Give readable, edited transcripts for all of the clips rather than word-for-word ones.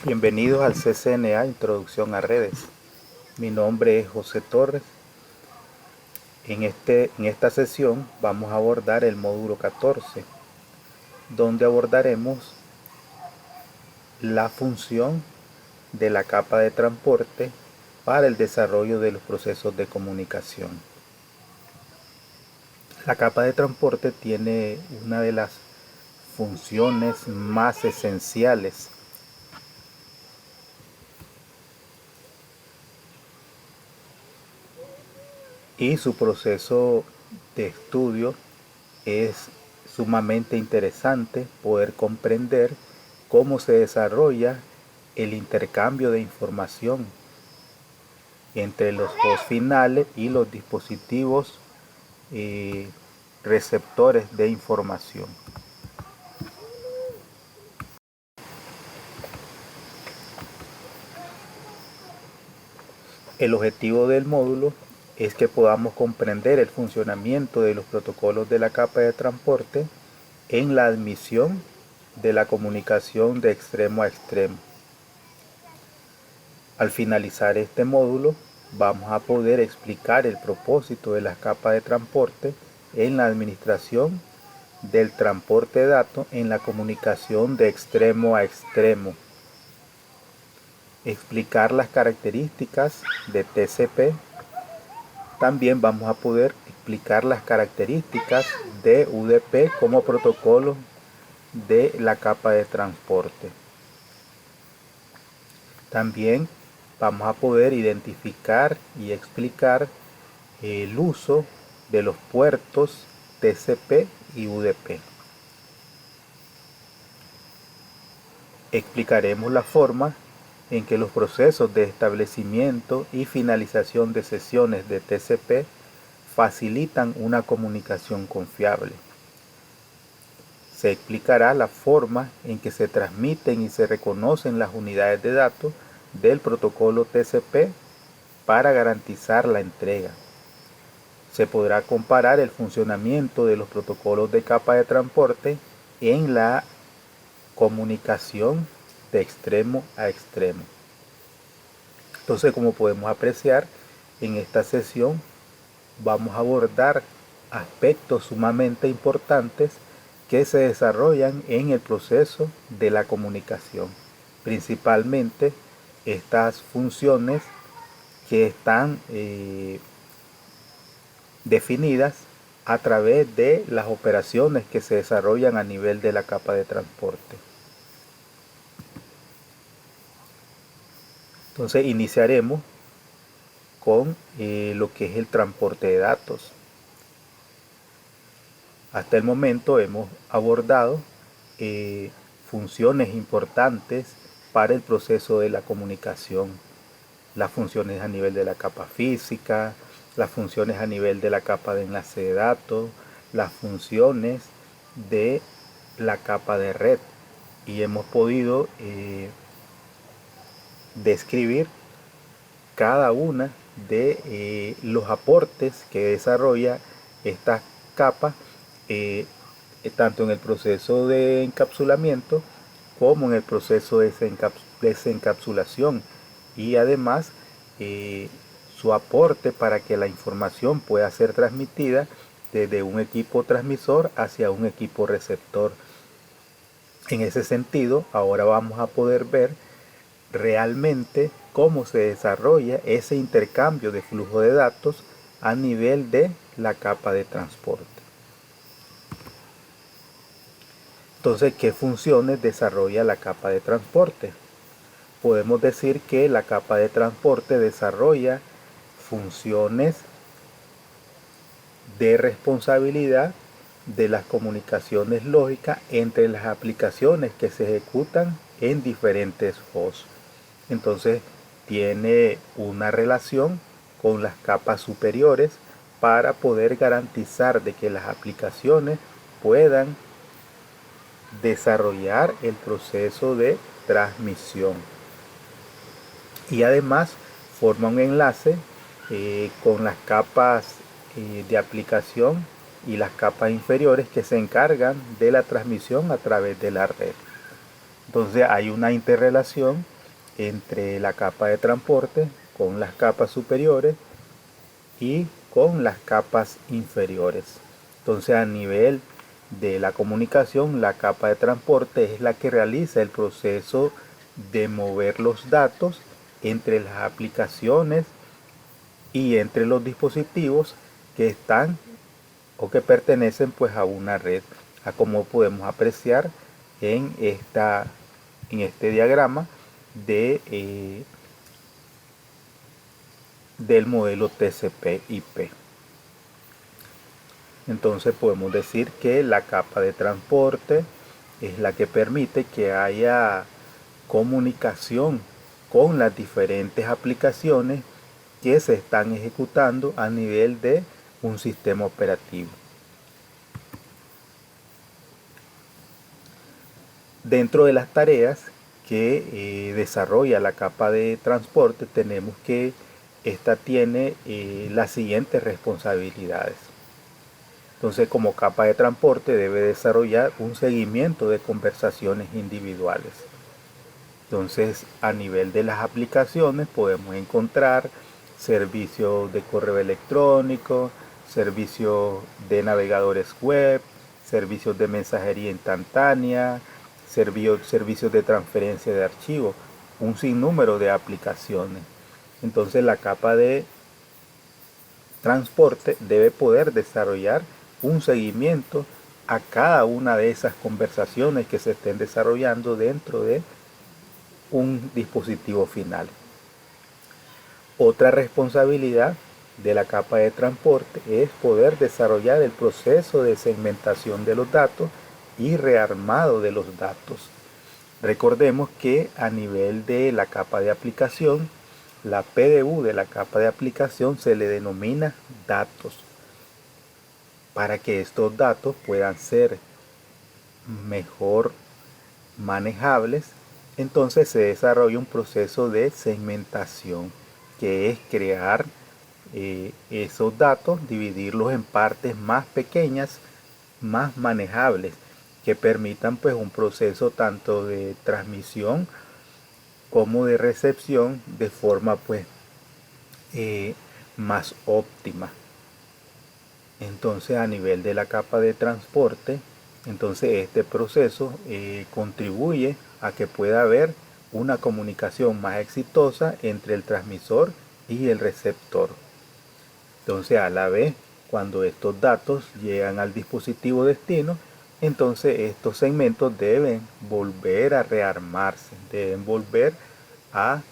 Bienvenidos al CCNA Introducción a Redes. Mi nombre es José Torres. En esta sesión vamos a abordar el módulo 14, donde abordaremos la función de la capa de transporte para el desarrollo de los procesos de comunicación. La capa de transporte tiene una de las funciones más esenciales y su proceso de estudio es sumamente interesante poder comprender cómo se desarrolla el intercambio de información entre los hosts finales y los dispositivos receptores de información. El objetivo del módulo es que podamos comprender el funcionamiento de los protocolos de la capa de transporte en la admisión de la comunicación de extremo a extremo. Al finalizar este módulo, vamos a poder explicar el propósito de la capa de transporte en la administración del transporte de datos en la comunicación de extremo a extremo. Explicar las características de TCP. También vamos a poder explicar las características de UDP como protocolo de la capa de transporte. También vamos a poder identificar y explicar el uso de los puertos TCP y UDP. Explicaremos la forma en que los procesos de establecimiento y finalización de sesiones de TCP facilitan una comunicación confiable. Se explicará la forma en que se transmiten y se reconocen las unidades de datos del protocolo TCP para garantizar la entrega. Se podrá comparar el funcionamiento de los protocolos de capa de transporte en la comunicación de extremo a extremo. Entonces, como podemos apreciar, en esta sesión vamos a abordar aspectos sumamente importantes que se desarrollan en el proceso de la comunicación. Principalmente estas funciones que están definidas a través de las operaciones que se desarrollan a nivel de la capa de transporte. Entonces iniciaremos con lo que es el transporte de datos. Hasta el momento hemos abordado funciones importantes para el proceso de la comunicación. Las funciones a nivel de la capa física, las funciones a nivel de la capa de enlace de datos, las funciones de la capa de red. Y hemos podido describir cada una de los aportes que desarrolla esta capa, tanto en el proceso de encapsulamiento como en el proceso de desencapsulación, y además su aporte para que la información pueda ser transmitida desde un equipo transmisor hacia un equipo receptor. En ese sentido, ahora vamos a poder ver realmente cómo se desarrolla ese intercambio de flujo de datos a nivel de la capa de transporte. Entonces, ¿qué funciones desarrolla la capa de transporte? Podemos decir que la capa de transporte desarrolla funciones de responsabilidad de las comunicaciones lógicas entre las aplicaciones que se ejecutan en diferentes hosts. Entonces tiene una relación con las capas superiores para poder garantizar de que las aplicaciones puedan desarrollar el proceso de transmisión. Y además forma un enlace con las capas de aplicación y las capas inferiores que se encargan de la transmisión a través de la red. Entonces hay una interrelación entre la capa de transporte con las capas superiores y con las capas inferiores. Entonces a nivel de la comunicación, la capa de transporte es la que realiza el proceso de mover los datos entre las aplicaciones y entre los dispositivos que están o que pertenecen pues a una red, a como podemos apreciar en este diagrama del modelo TCP/IP. Entonces podemos decir que la capa de transporte es la que permite que haya comunicación con las diferentes aplicaciones que se están ejecutando a nivel de un sistema operativo. Dentro de las tareas que desarrolla la capa de transporte tenemos que esta tiene las siguientes responsabilidades. Entonces, como capa de transporte debe desarrollar un seguimiento de conversaciones individuales. Entonces, a nivel de las aplicaciones podemos encontrar servicios de correo electrónico, servicios de navegadores web, servicios de mensajería instantánea, servicios de transferencia de archivos, un sinnúmero de aplicaciones. Entonces, la capa de transporte debe poder desarrollar un seguimiento a cada una de esas conversaciones que se estén desarrollando dentro de un dispositivo final. Otra responsabilidad de la capa de transporte es poder desarrollar el proceso de segmentación de los datos y rearmado de los datos. Recordemos que a nivel de la capa de aplicación, la PDU de la capa de aplicación se le denomina datos. Para que estos datos puedan ser mejor manejables, entonces se desarrolla un proceso de segmentación, que es crear esos datos, dividirlos en partes más pequeñas, más manejables, que permitan pues un proceso tanto de transmisión como de recepción de forma pues más óptima. Entonces a nivel de la capa de transporte, entonces este proceso contribuye a que pueda haber una comunicación más exitosa entre el transmisor y el receptor. Entonces a la vez, cuando estos datos llegan al dispositivo destino, entonces estos segmentos deben volver a rearmarse, deben volver a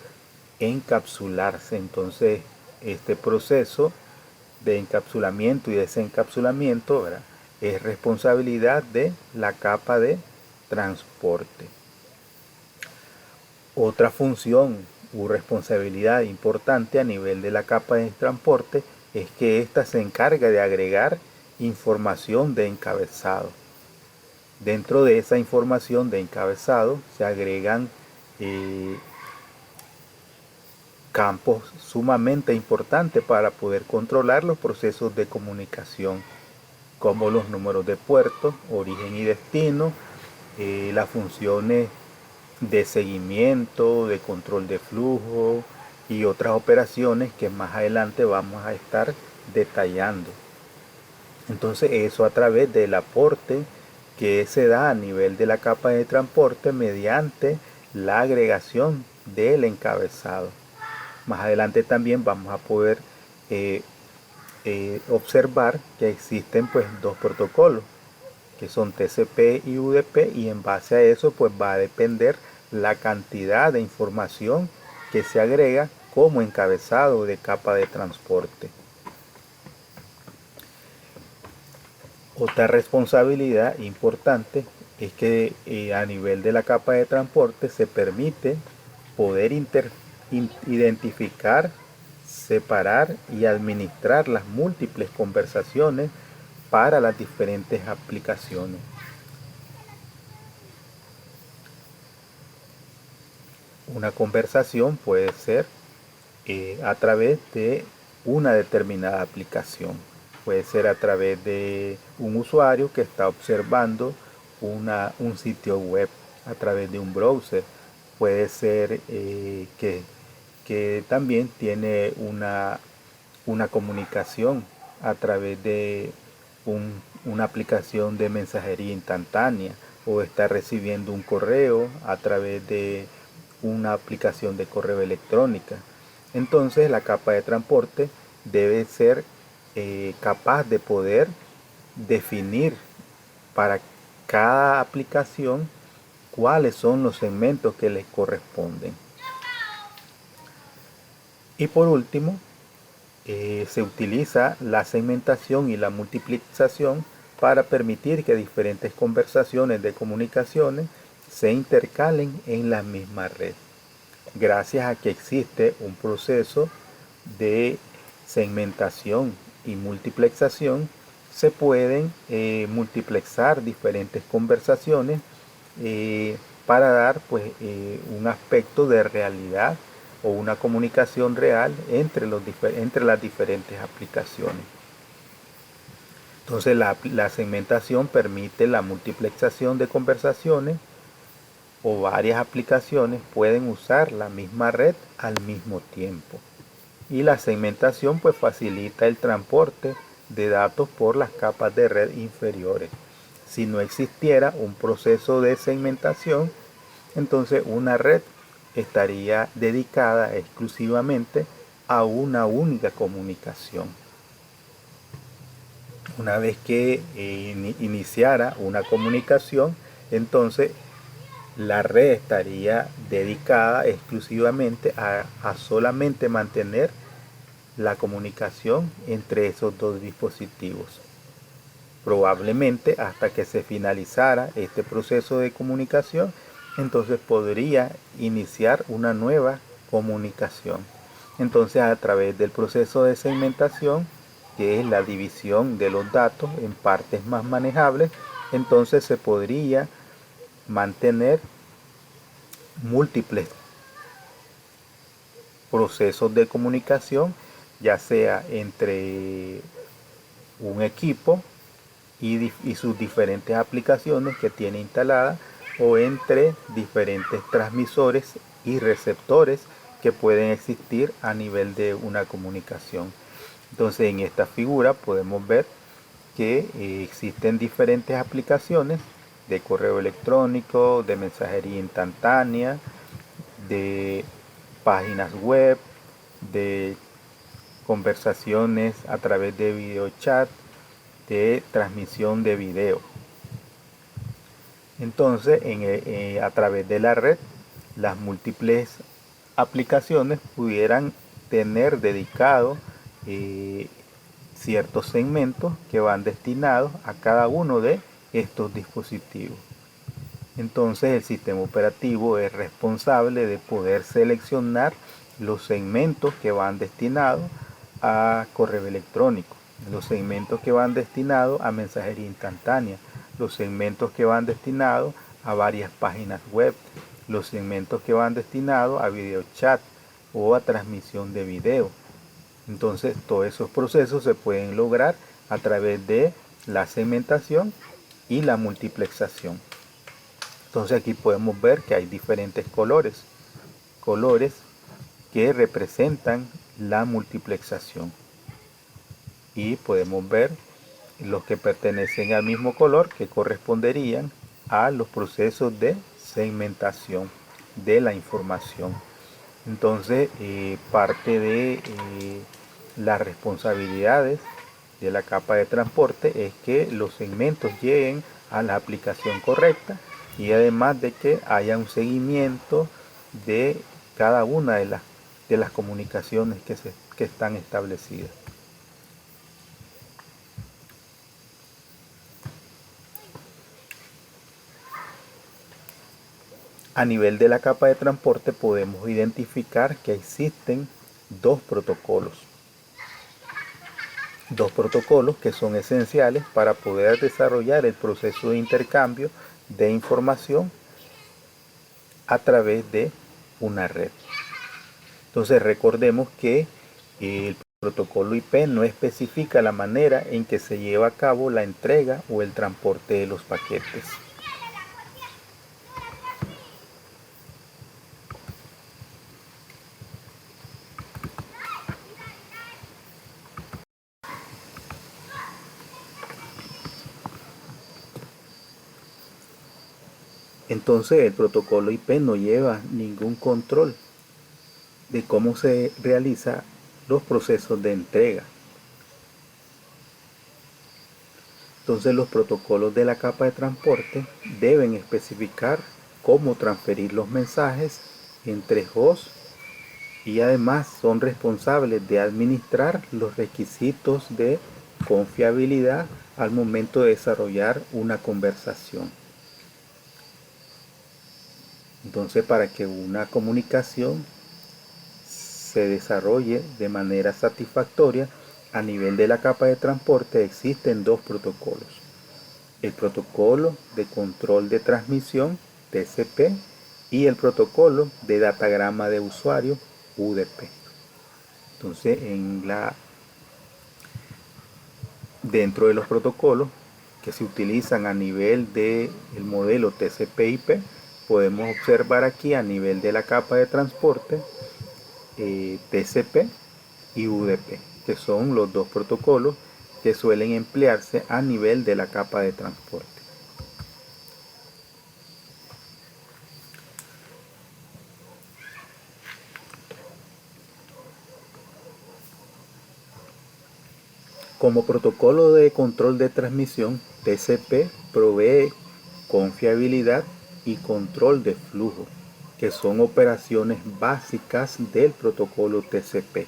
encapsularse. Entonces este proceso de encapsulamiento y desencapsulamiento, ¿verdad?, es responsabilidad de la capa de transporte. Otra función u responsabilidad importante a nivel de la capa de transporte es que ésta se encarga de agregar información de encabezado. Dentro de esa información de encabezado se agregan campos sumamente importantes para poder controlar los procesos de comunicación, como los números de puerto, origen y destino, las funciones de seguimiento, de control de flujo y otras operaciones que más adelante vamos a estar detallando. Entonces eso a través del aporte que se da a nivel de la capa de transporte mediante la agregación del encabezado. Más adelante también vamos a poder observar que existen pues dos protocolos que son TCP y UDP, y en base a eso pues va a depender la cantidad de información que se agrega como encabezado de capa de transporte. Otra responsabilidad importante es que a nivel de la capa de transporte se permite poder identificar, separar y administrar las múltiples conversaciones para las diferentes aplicaciones. Una conversación puede ser a través de una determinada aplicación. Puede ser a través de un usuario que está observando un sitio web, a través de un browser. Puede ser que también tiene una comunicación a través de una aplicación de mensajería instantánea, o está recibiendo un correo a través de una aplicación de correo electrónica. Entonces la capa de transporte debe ser capaz de poder definir para cada aplicación cuáles son los segmentos que les corresponden. Y por último, se utiliza la segmentación y la multiplicación para permitir que diferentes conversaciones de comunicaciones se intercalen en la misma red. Gracias a que existe un proceso de segmentación y multiplexación, se pueden multiplexar diferentes conversaciones para dar un aspecto de realidad o una comunicación real entre las diferentes aplicaciones. Entonces la segmentación permite la multiplexación de conversaciones, o varias aplicaciones pueden usar la misma red al mismo tiempo. Y la segmentación facilita el transporte de datos por las capas de red inferiores. Si no existiera un proceso de segmentación, entonces una red estaría dedicada exclusivamente a una única comunicación. Una vez que iniciara una comunicación, entonces la red estaría dedicada exclusivamente a solamente mantener la comunicación entre esos dos dispositivos. Probablemente hasta que se finalizara este proceso de comunicación, entonces podría iniciar una nueva comunicación. Entonces, a través del proceso de segmentación, que es la división de los datos en partes más manejables, entonces se podría mantener múltiples procesos de comunicación, ya sea entre un equipo y sus diferentes aplicaciones que tiene instaladas, o entre diferentes transmisores y receptores que pueden existir a nivel de una comunicación. Entonces, en esta figura podemos ver que existen diferentes aplicaciones de correo electrónico, de mensajería instantánea, de páginas web, de conversaciones a través de video chat, de transmisión de video. Entonces, a través de la red, las múltiples aplicaciones pudieran tener dedicados ciertos segmentos que van destinados a cada uno de estos dispositivos. Entonces el sistema operativo es responsable de poder seleccionar los segmentos que van destinados a correo electrónico, los segmentos que van destinados a mensajería instantánea, los segmentos que van destinados a varias páginas web, los segmentos que van destinados a video chat o a transmisión de video. Entonces todos esos procesos se pueden lograr a través de la segmentación y la multiplexación. Entonces aquí podemos ver que hay diferentes colores que representan la multiplexación, y podemos ver los que pertenecen al mismo color, que corresponderían a los procesos de segmentación de la información. Entonces parte de las responsabilidades de la capa de transporte es que los segmentos lleguen a la aplicación correcta, y además de que haya un seguimiento de cada una de las comunicaciones que están establecidas. A nivel de la capa de transporte podemos identificar que existen dos protocolos que son esenciales para poder desarrollar el proceso de intercambio de información a través de una red. Entonces recordemos que el protocolo IP no especifica la manera en que se lleva a cabo la entrega o el transporte de los paquetes. Entonces el protocolo IP no lleva ningún control de cómo se realizan los procesos de entrega. Entonces los protocolos de la capa de transporte deben especificar cómo transferir los mensajes entre hosts y además son responsables de administrar los requisitos de confiabilidad al momento de desarrollar una conversación. Entonces, para que una comunicación se desarrolle de manera satisfactoria a nivel de la capa de transporte existen dos protocolos: el protocolo de control de transmisión TCP y el protocolo de datagrama de usuario UDP. Entonces, dentro de los protocolos que se utilizan a nivel del modelo TCP/IP, podemos observar aquí a nivel de la capa de transporte TCP y UDP, que son los dos protocolos que suelen emplearse a nivel de la capa de transporte. Como protocolo de control de transmisión, TCP provee confiabilidad y control de flujo, que son operaciones básicas del protocolo TCP.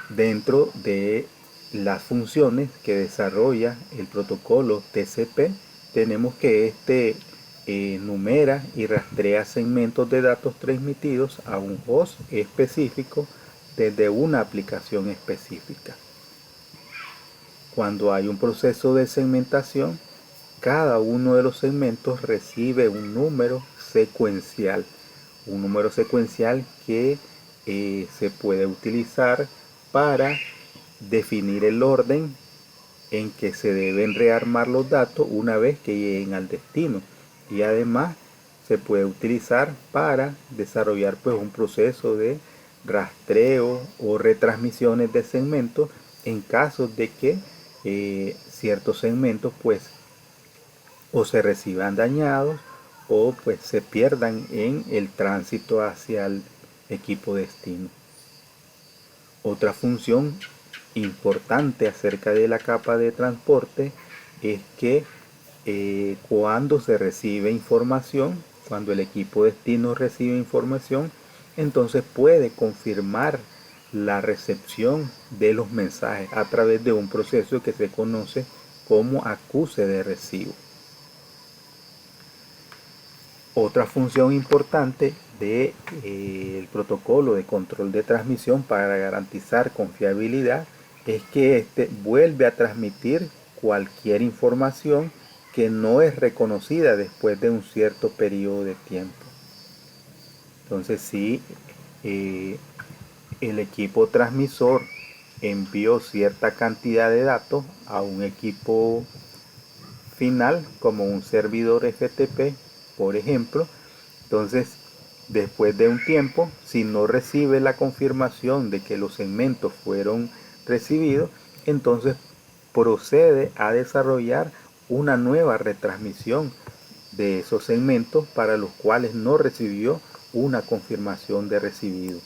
Dentro de las funciones que desarrolla el protocolo TCP, tenemos que este numera y rastrea segmentos de datos transmitidos a un host específico desde una aplicación específica. Cuando hay un proceso de segmentación, cada uno de los segmentos recibe un número secuencial que se puede utilizar para definir el orden en que se deben rearmar los datos una vez que lleguen al destino, y además se puede utilizar para desarrollar un proceso de rastreo o retransmisiones de segmentos en caso de que ciertos segmentos o se reciban dañados o se pierdan en el tránsito hacia el equipo destino. Otra función importante acerca de la capa de transporte es que cuando se recibe información, cuando el equipo destino recibe información, entonces puede confirmar la recepción de los mensajes a través de un proceso que se conoce como acuse de recibo. Otra función importante del protocolo de control de transmisión para garantizar confiabilidad es que éste vuelve a transmitir cualquier información que no es reconocida después de un cierto periodo de tiempo. Entonces, si el equipo transmisor envió cierta cantidad de datos a un equipo final, como un servidor FTP, por ejemplo, entonces después de un tiempo, si no recibe la confirmación de que los segmentos fueron recibidos, entonces procede a desarrollar una nueva retransmisión de esos segmentos para los cuales no recibió una confirmación de recibido.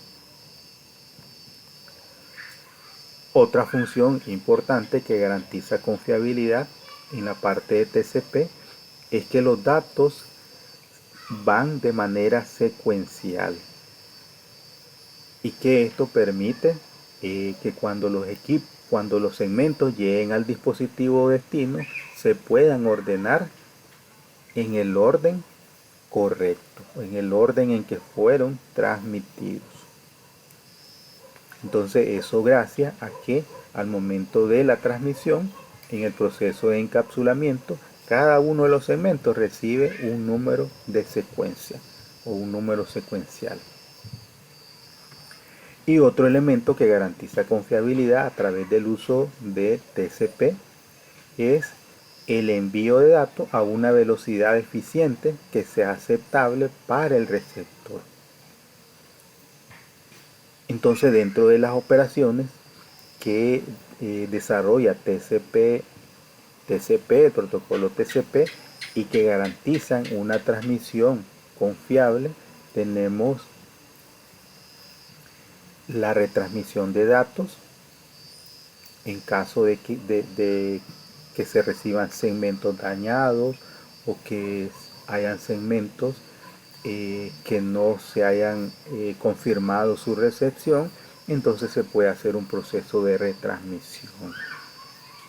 Otra función importante que garantiza confiabilidad en la parte de TCP es que los datos van de manera secuencial y que esto permite que cuando los segmentos lleguen al dispositivo destino se puedan ordenar en el orden correcto, en el orden en que fueron transmitidos. Entonces eso gracias a que al momento de la transmisión, en el proceso de encapsulamiento, cada uno de los segmentos recibe un número de secuencia o un número secuencial. Y otro elemento que garantiza confiabilidad a través del uso de TCP es el envío de datos a una velocidad eficiente que sea aceptable para el receptor. Entonces, dentro de las operaciones que desarrolla TCP TCP, el protocolo TCP, y que garantizan una transmisión confiable, tenemos la retransmisión de datos en caso de que se reciban segmentos dañados o que hayan segmentos que no se hayan confirmado su recepción, entonces se puede hacer un proceso de retransmisión.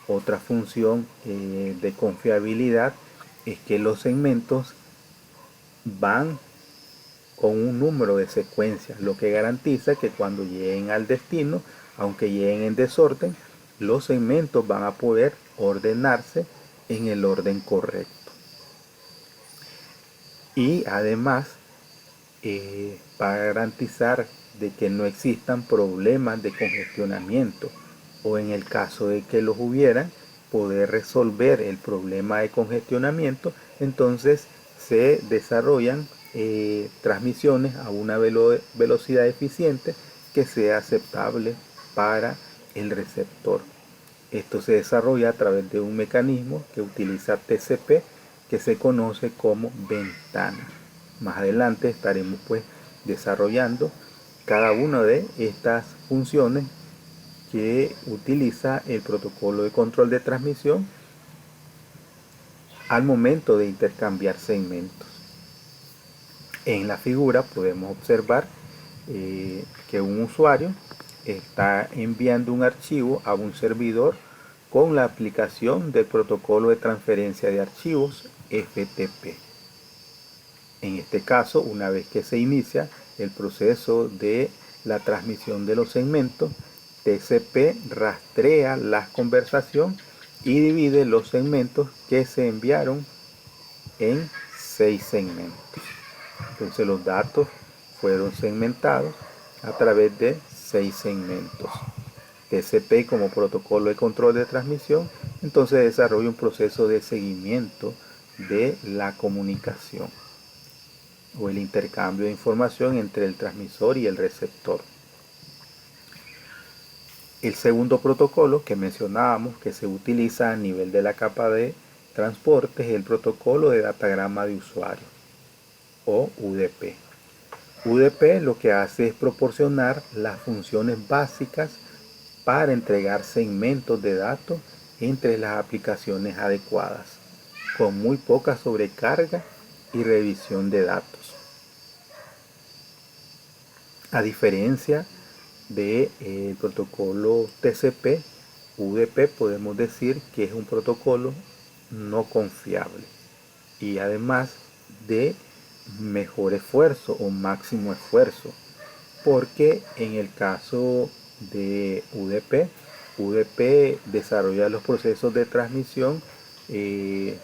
Otra función de confiabilidad es que los segmentos van con un número de secuencias, lo que garantiza que cuando lleguen al destino, aunque lleguen en desorden, los segmentos van a poder ordenarse en el orden correcto. Y además, para garantizar de que no existan problemas de congestionamiento, o en el caso de que los hubieran, poder resolver el problema de congestionamiento, entonces se desarrollan transmisiones a una velocidad eficiente que sea aceptable para el receptor. Esto se desarrolla a través de un mecanismo que utiliza TCP, que se conoce como ventana. Más adelante estaremos pues desarrollando cada una de estas funciones que utiliza el protocolo de control de transmisión al momento de intercambiar segmentos. En la figura podemos observar que un usuario está enviando un archivo a un servidor con la aplicación del protocolo de transferencia de archivos FTP. En este caso, una vez que se inicia el proceso de la transmisión de los segmentos, TCP rastrea la conversación y divide los segmentos que se enviaron en 6 segmentos. Entonces los datos fueron segmentados a través de 6 segmentos. TCP como protocolo de control de transmisión, entonces desarrolla un proceso de seguimiento de la comunicación o el intercambio de información entre el transmisor y el receptor. El segundo protocolo que mencionábamos que se utiliza a nivel de la capa de transporte es el protocolo de datagrama de usuario o UDP. UDP lo que hace es proporcionar las funciones básicas para entregar segmentos de datos entre las aplicaciones adecuadas, con muy poca sobrecarga y revisión de datos. A diferencia del protocolo TCP, UDP podemos decir que es un protocolo no confiable y además de mejor esfuerzo o máximo esfuerzo, porque en el caso de UDP desarrolla los procesos de transmisión de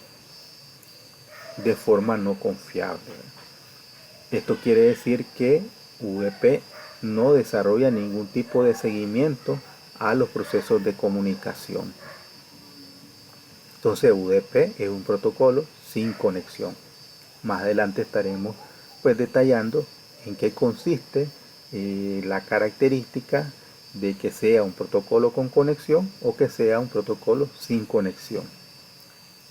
forma no confiable. Esto quiere decir que UDP no desarrolla ningún tipo de seguimiento a los procesos de comunicación. Entonces UDP es un protocolo sin conexión. Más adelante estaremos pues detallando en qué consiste la característica de que sea un protocolo con conexión o que sea un protocolo sin conexión.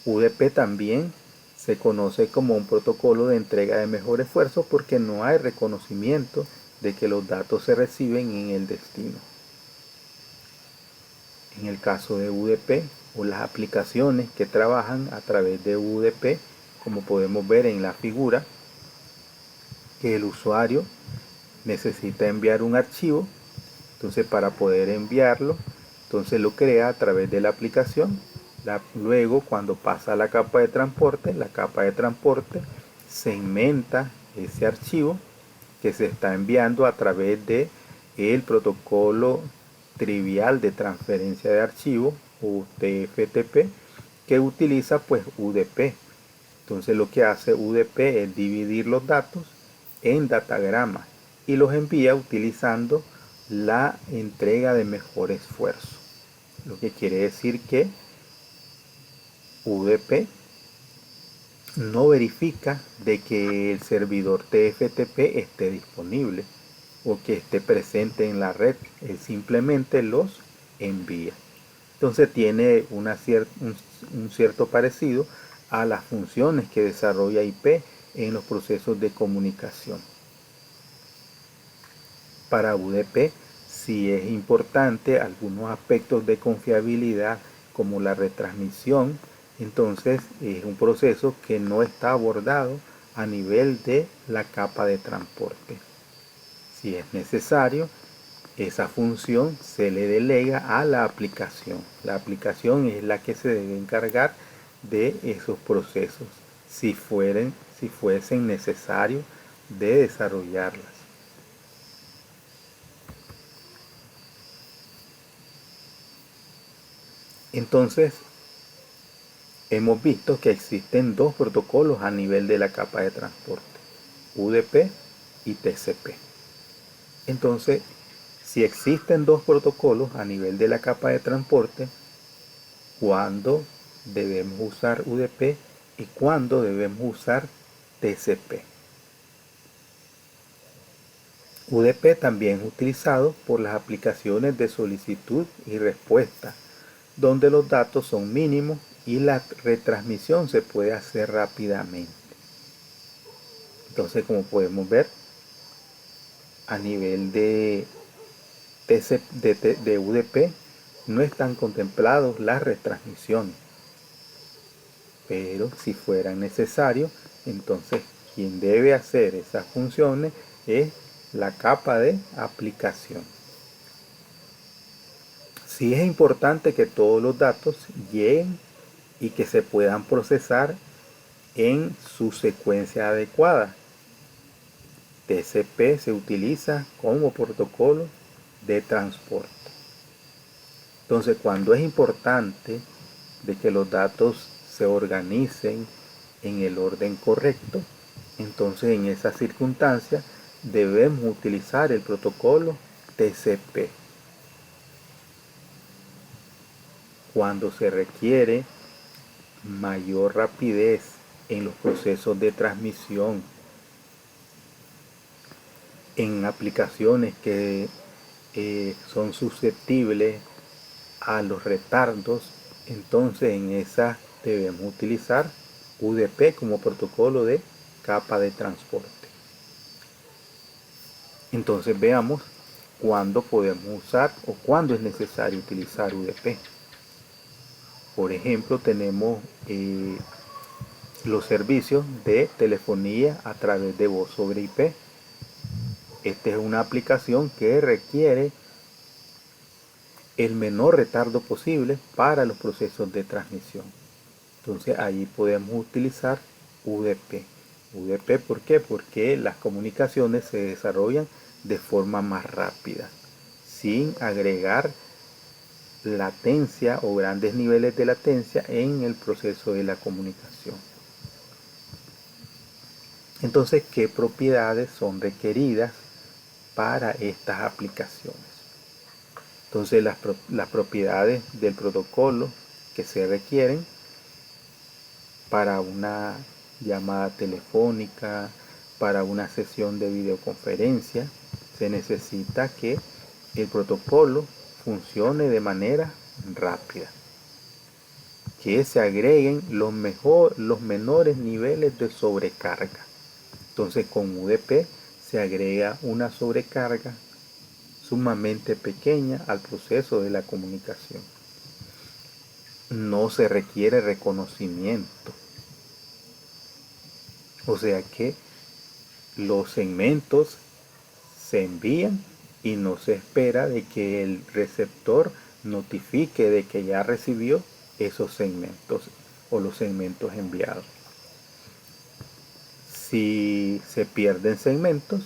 UDP también se conoce como un protocolo de entrega de mejor esfuerzo porque no hay reconocimiento de que los datos se reciben en el destino. En el caso de UDP o las aplicaciones que trabajan a través de UDP, como podemos ver en la figura, que el usuario necesita enviar un archivo, entonces para poder enviarlo, entonces lo crea a través de la aplicación. Luego cuando pasa a la capa de transporte segmenta ese archivo que se está enviando a través de el protocolo trivial de transferencia de archivos o TFTP que utiliza pues UDP. Entonces lo que hace UDP es dividir los datos en datagramas y los envía utilizando la entrega de mejor esfuerzo, lo que quiere decir que UDP no verifica de que el servidor TFTP esté disponible o que esté presente en la red, él simplemente los envía. Entonces tiene un cierto parecido a las funciones que desarrolla IP en los procesos de comunicación. Para UDP sí es importante algunos aspectos de confiabilidad como la retransmisión. Entonces es un proceso que no está abordado a nivel de la capa de transporte. Si es necesario, esa función se le delega a la aplicación. La aplicación es la que se debe encargar de esos procesos si fuesen necesarios de desarrollarlas. Entonces, hemos visto que existen dos protocolos a nivel de la capa de transporte, UDP y TCP. Entonces, si existen dos protocolos a nivel de la capa de transporte, ¿cuándo debemos usar UDP y cuándo debemos usar TCP? UDP también es utilizado por las aplicaciones de solicitud y respuesta, donde los datos son mínimos y la retransmisión se puede hacer rápidamente. Entonces, como podemos ver, a nivel de UDP no están contemplados las retransmisiones, pero si fueran necesarios, entonces quien debe hacer esas funciones es la capa de aplicación. Sí es importante que todos los datos lleguen y que se puedan procesar en su secuencia adecuada. TCP se utiliza como protocolo de transporte. Entonces, cuando es importante de que los datos se organicen en el orden correcto, entonces en esa circunstancia debemos utilizar el protocolo TCP. Cuando se requiere mayor rapidez en los procesos de transmisión, en aplicaciones que son susceptibles a los retardos, entonces en esa debemos utilizar UDP como protocolo de capa de transporte. Entonces veamos cuándo podemos usar o cuándo es necesario utilizar UDP. Por ejemplo, tenemos los servicios de telefonía a través de voz sobre IP. Esta es una aplicación que requiere el menor retardo posible para los procesos de transmisión. Entonces allí podemos utilizar UDP. UDP, ¿por qué? Porque las comunicaciones se desarrollan de forma más rápida, sin agregar latencia o grandes niveles de latencia en el proceso de la comunicación. Entonces, ¿qué propiedades son requeridas para estas aplicaciones? Entonces, las propiedades del protocolo que se requieren para una llamada telefónica, para una sesión de videoconferencia, se necesita que el protocolo funcione de manera rápida, que se agreguen los menores niveles de sobrecarga. Entonces con UDP se agrega una sobrecarga sumamente pequeña al proceso de la comunicación. No se requiere reconocimiento, o sea que los segmentos se envían y no se espera de que el receptor notifique de que ya recibió esos segmentos o los segmentos enviados. Si se pierden segmentos,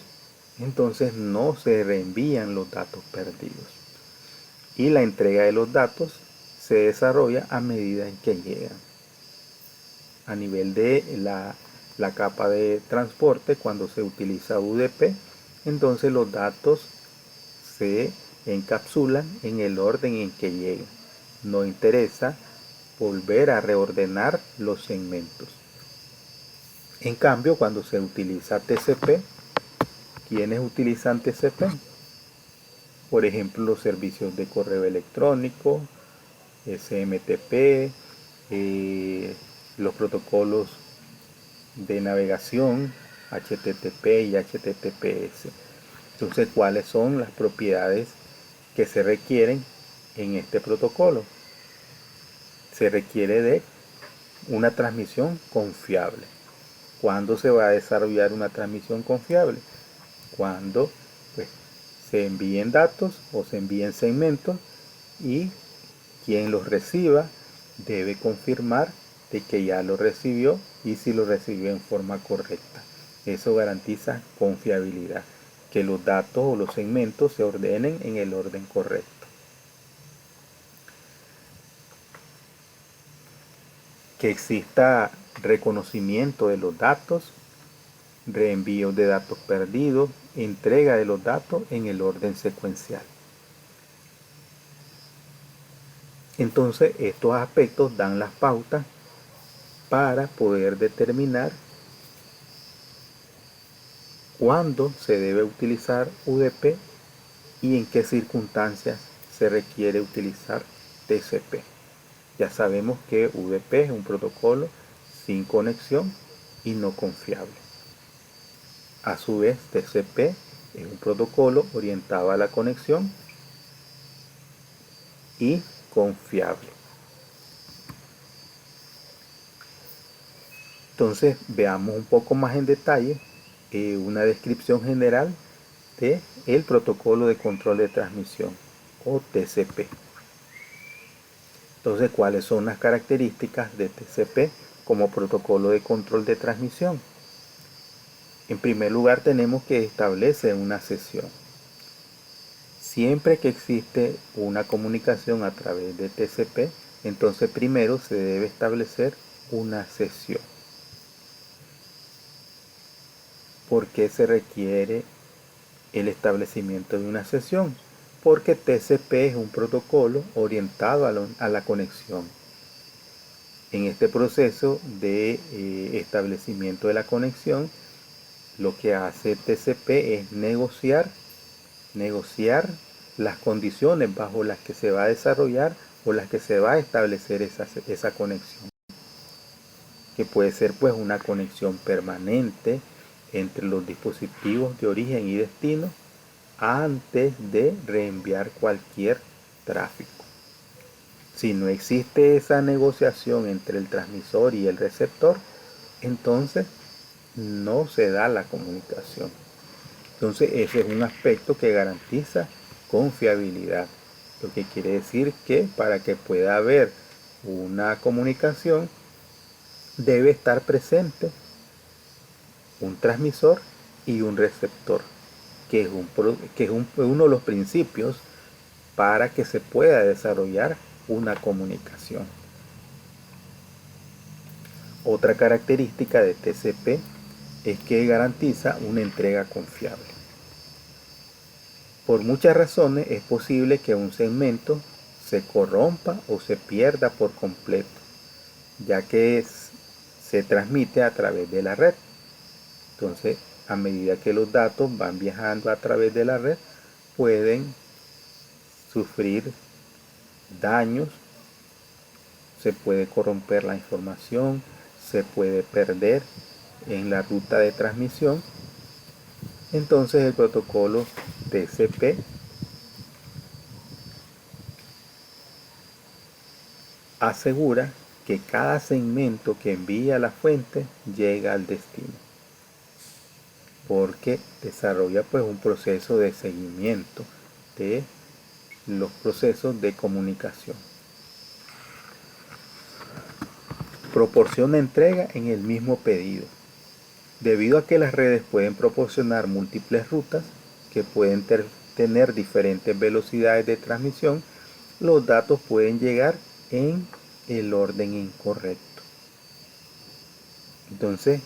entonces no se reenvían los datos perdidos. Y la entrega de los datos se desarrolla a medida en que llegan. A nivel de la capa de transporte, cuando se utiliza UDP, entonces los datos se encapsulan en el orden en que llegan. No interesa volver a reordenar los segmentos. En cambio, cuando se utiliza TCP, ¿quiénes utilizan TCP? Por ejemplo, los servicios de correo electrónico, SMTP, los protocolos de navegación HTTP y HTTPS. Entonces, ¿cuáles son las propiedades que se requieren en este protocolo? Se requiere de una transmisión confiable. ¿Cuándo se va a desarrollar una transmisión confiable? Cuando pues, se envíen datos o se envíen segmentos y quien los reciba debe confirmar de que ya lo recibió y si lo recibió en forma correcta. Eso garantiza confiabilidad, que los datos o los segmentos se ordenen en el orden correcto. Que exista reconocimiento de los datos, reenvío de datos perdidos, entrega de los datos en el orden secuencial. Entonces, estos aspectos dan las pautas para poder determinar cuándo se debe utilizar UDP y en qué circunstancias se requiere utilizar TCP. Ya sabemos que UDP es un protocolo sin conexión y no confiable. A su vez, TCP es un protocolo orientado a la conexión y confiable. Entonces, veamos un poco más en detalle una descripción general de el protocolo de control de transmisión o TCP. Entonces, ¿cuáles son las características de TCP como protocolo de control de transmisión? En primer lugar, tenemos que establecer una sesión. Siempre que existe una comunicación a través de TCP, entonces primero se debe establecer una sesión. ¿Por qué se requiere el establecimiento de una sesión? Porque TCP es un protocolo orientado a la conexión. En este proceso de establecimiento de la conexión, lo que hace TCP es negociar las condiciones bajo las que se va a desarrollar o las que se va a establecer esa conexión, que puede ser pues una conexión permanente entre los dispositivos de origen y destino antes de reenviar cualquier tráfico. Si no existe esa negociación entre el transmisor y el receptor, entonces no se da la comunicación. Entonces ese es un aspecto que garantiza confiabilidad, lo que quiere decir que para que pueda haber una comunicación debe estar presente un transmisor y un receptor, que es uno de los principios para que se pueda desarrollar una comunicación. Otra característica de TCP es que garantiza una entrega confiable. Por muchas razones es posible que un segmento se corrompa o se pierda por completo, ya que se transmite a través de la red. Entonces, a medida que los datos van viajando a través de la red, pueden sufrir daños, se puede corromper la información, se puede perder en la ruta de transmisión. Entonces el protocolo TCP asegura que cada segmento que envía a la fuente llega al destino, porque desarrolla pues un proceso de seguimiento de los procesos de comunicación. Proporciona entrega en el mismo pedido. Debido a que las redes pueden proporcionar múltiples rutas que pueden tener diferentes velocidades de transmisión, los datos pueden llegar en el orden incorrecto. Entonces,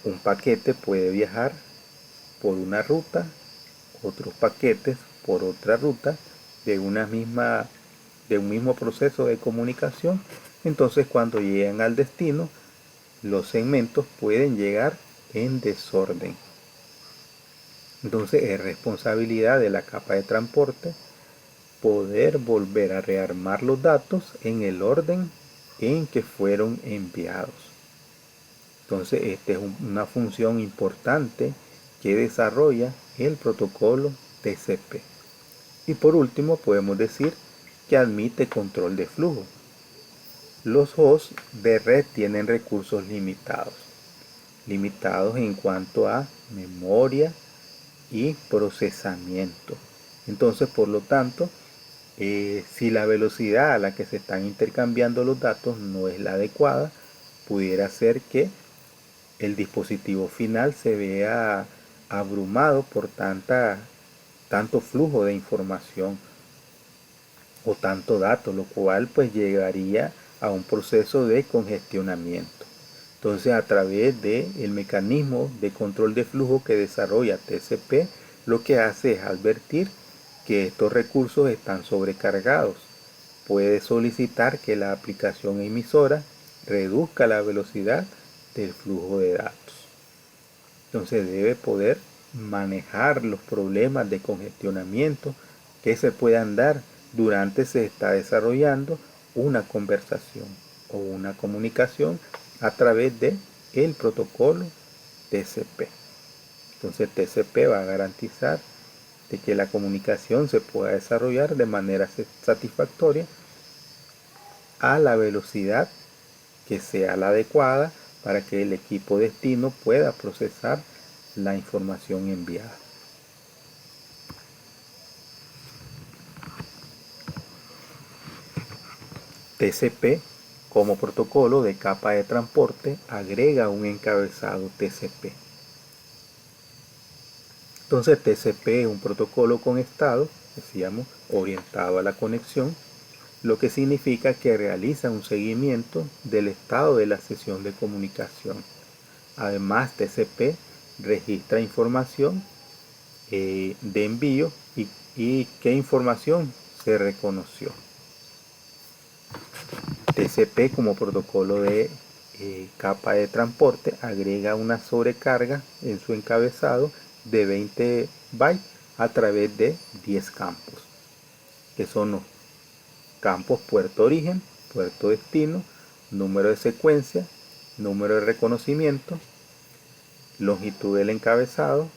un paquete puede viajar por una ruta, otros paquetes por otra ruta de un mismo proceso de comunicación. Entonces, cuando llegan al destino, los segmentos pueden llegar en desorden. Entonces es responsabilidad de la capa de transporte poder volver a rearmar los datos en el orden en que fueron enviados. Entonces, esta es una función importante que desarrolla el protocolo TCP. Y por último, podemos decir que admite control de flujo. Los hosts de red tienen recursos limitados en cuanto a memoria y procesamiento. Entonces, por lo tanto, si la velocidad a la que se están intercambiando los datos no es la adecuada, pudiera ser que el dispositivo final se vea abrumado por tanto flujo de información o tanto dato, lo cual pues llegaría a un proceso de congestionamiento. Entonces, a través del mecanismo de control de flujo que desarrolla TCP, lo que hace es advertir que estos recursos están sobrecargados. Puede solicitar que la aplicación emisora reduzca la velocidad del flujo de datos. Entonces debe poder manejar los problemas de congestionamiento que se puedan dar durante se está desarrollando una conversación o una comunicación a través de el protocolo TCP. Entonces TCP va a garantizar de que la comunicación se pueda desarrollar de manera satisfactoria a la velocidad que sea la adecuada para que el equipo destino pueda procesar la información enviada. TCP, como protocolo de capa de transporte, agrega un encabezado TCP. Entonces TCP es un protocolo con estado, decíamos, orientado a la conexión, lo que significa que realiza un seguimiento del estado de la sesión de comunicación. Además, TCP registra información de envío y qué información se reconoció. TCP, como protocolo de capa de transporte, agrega una sobrecarga en su encabezado de 20 bytes a través de 10 campos, que son los campos puerto origen, puerto destino, número de secuencia, número de reconocimiento, longitud del encabezado,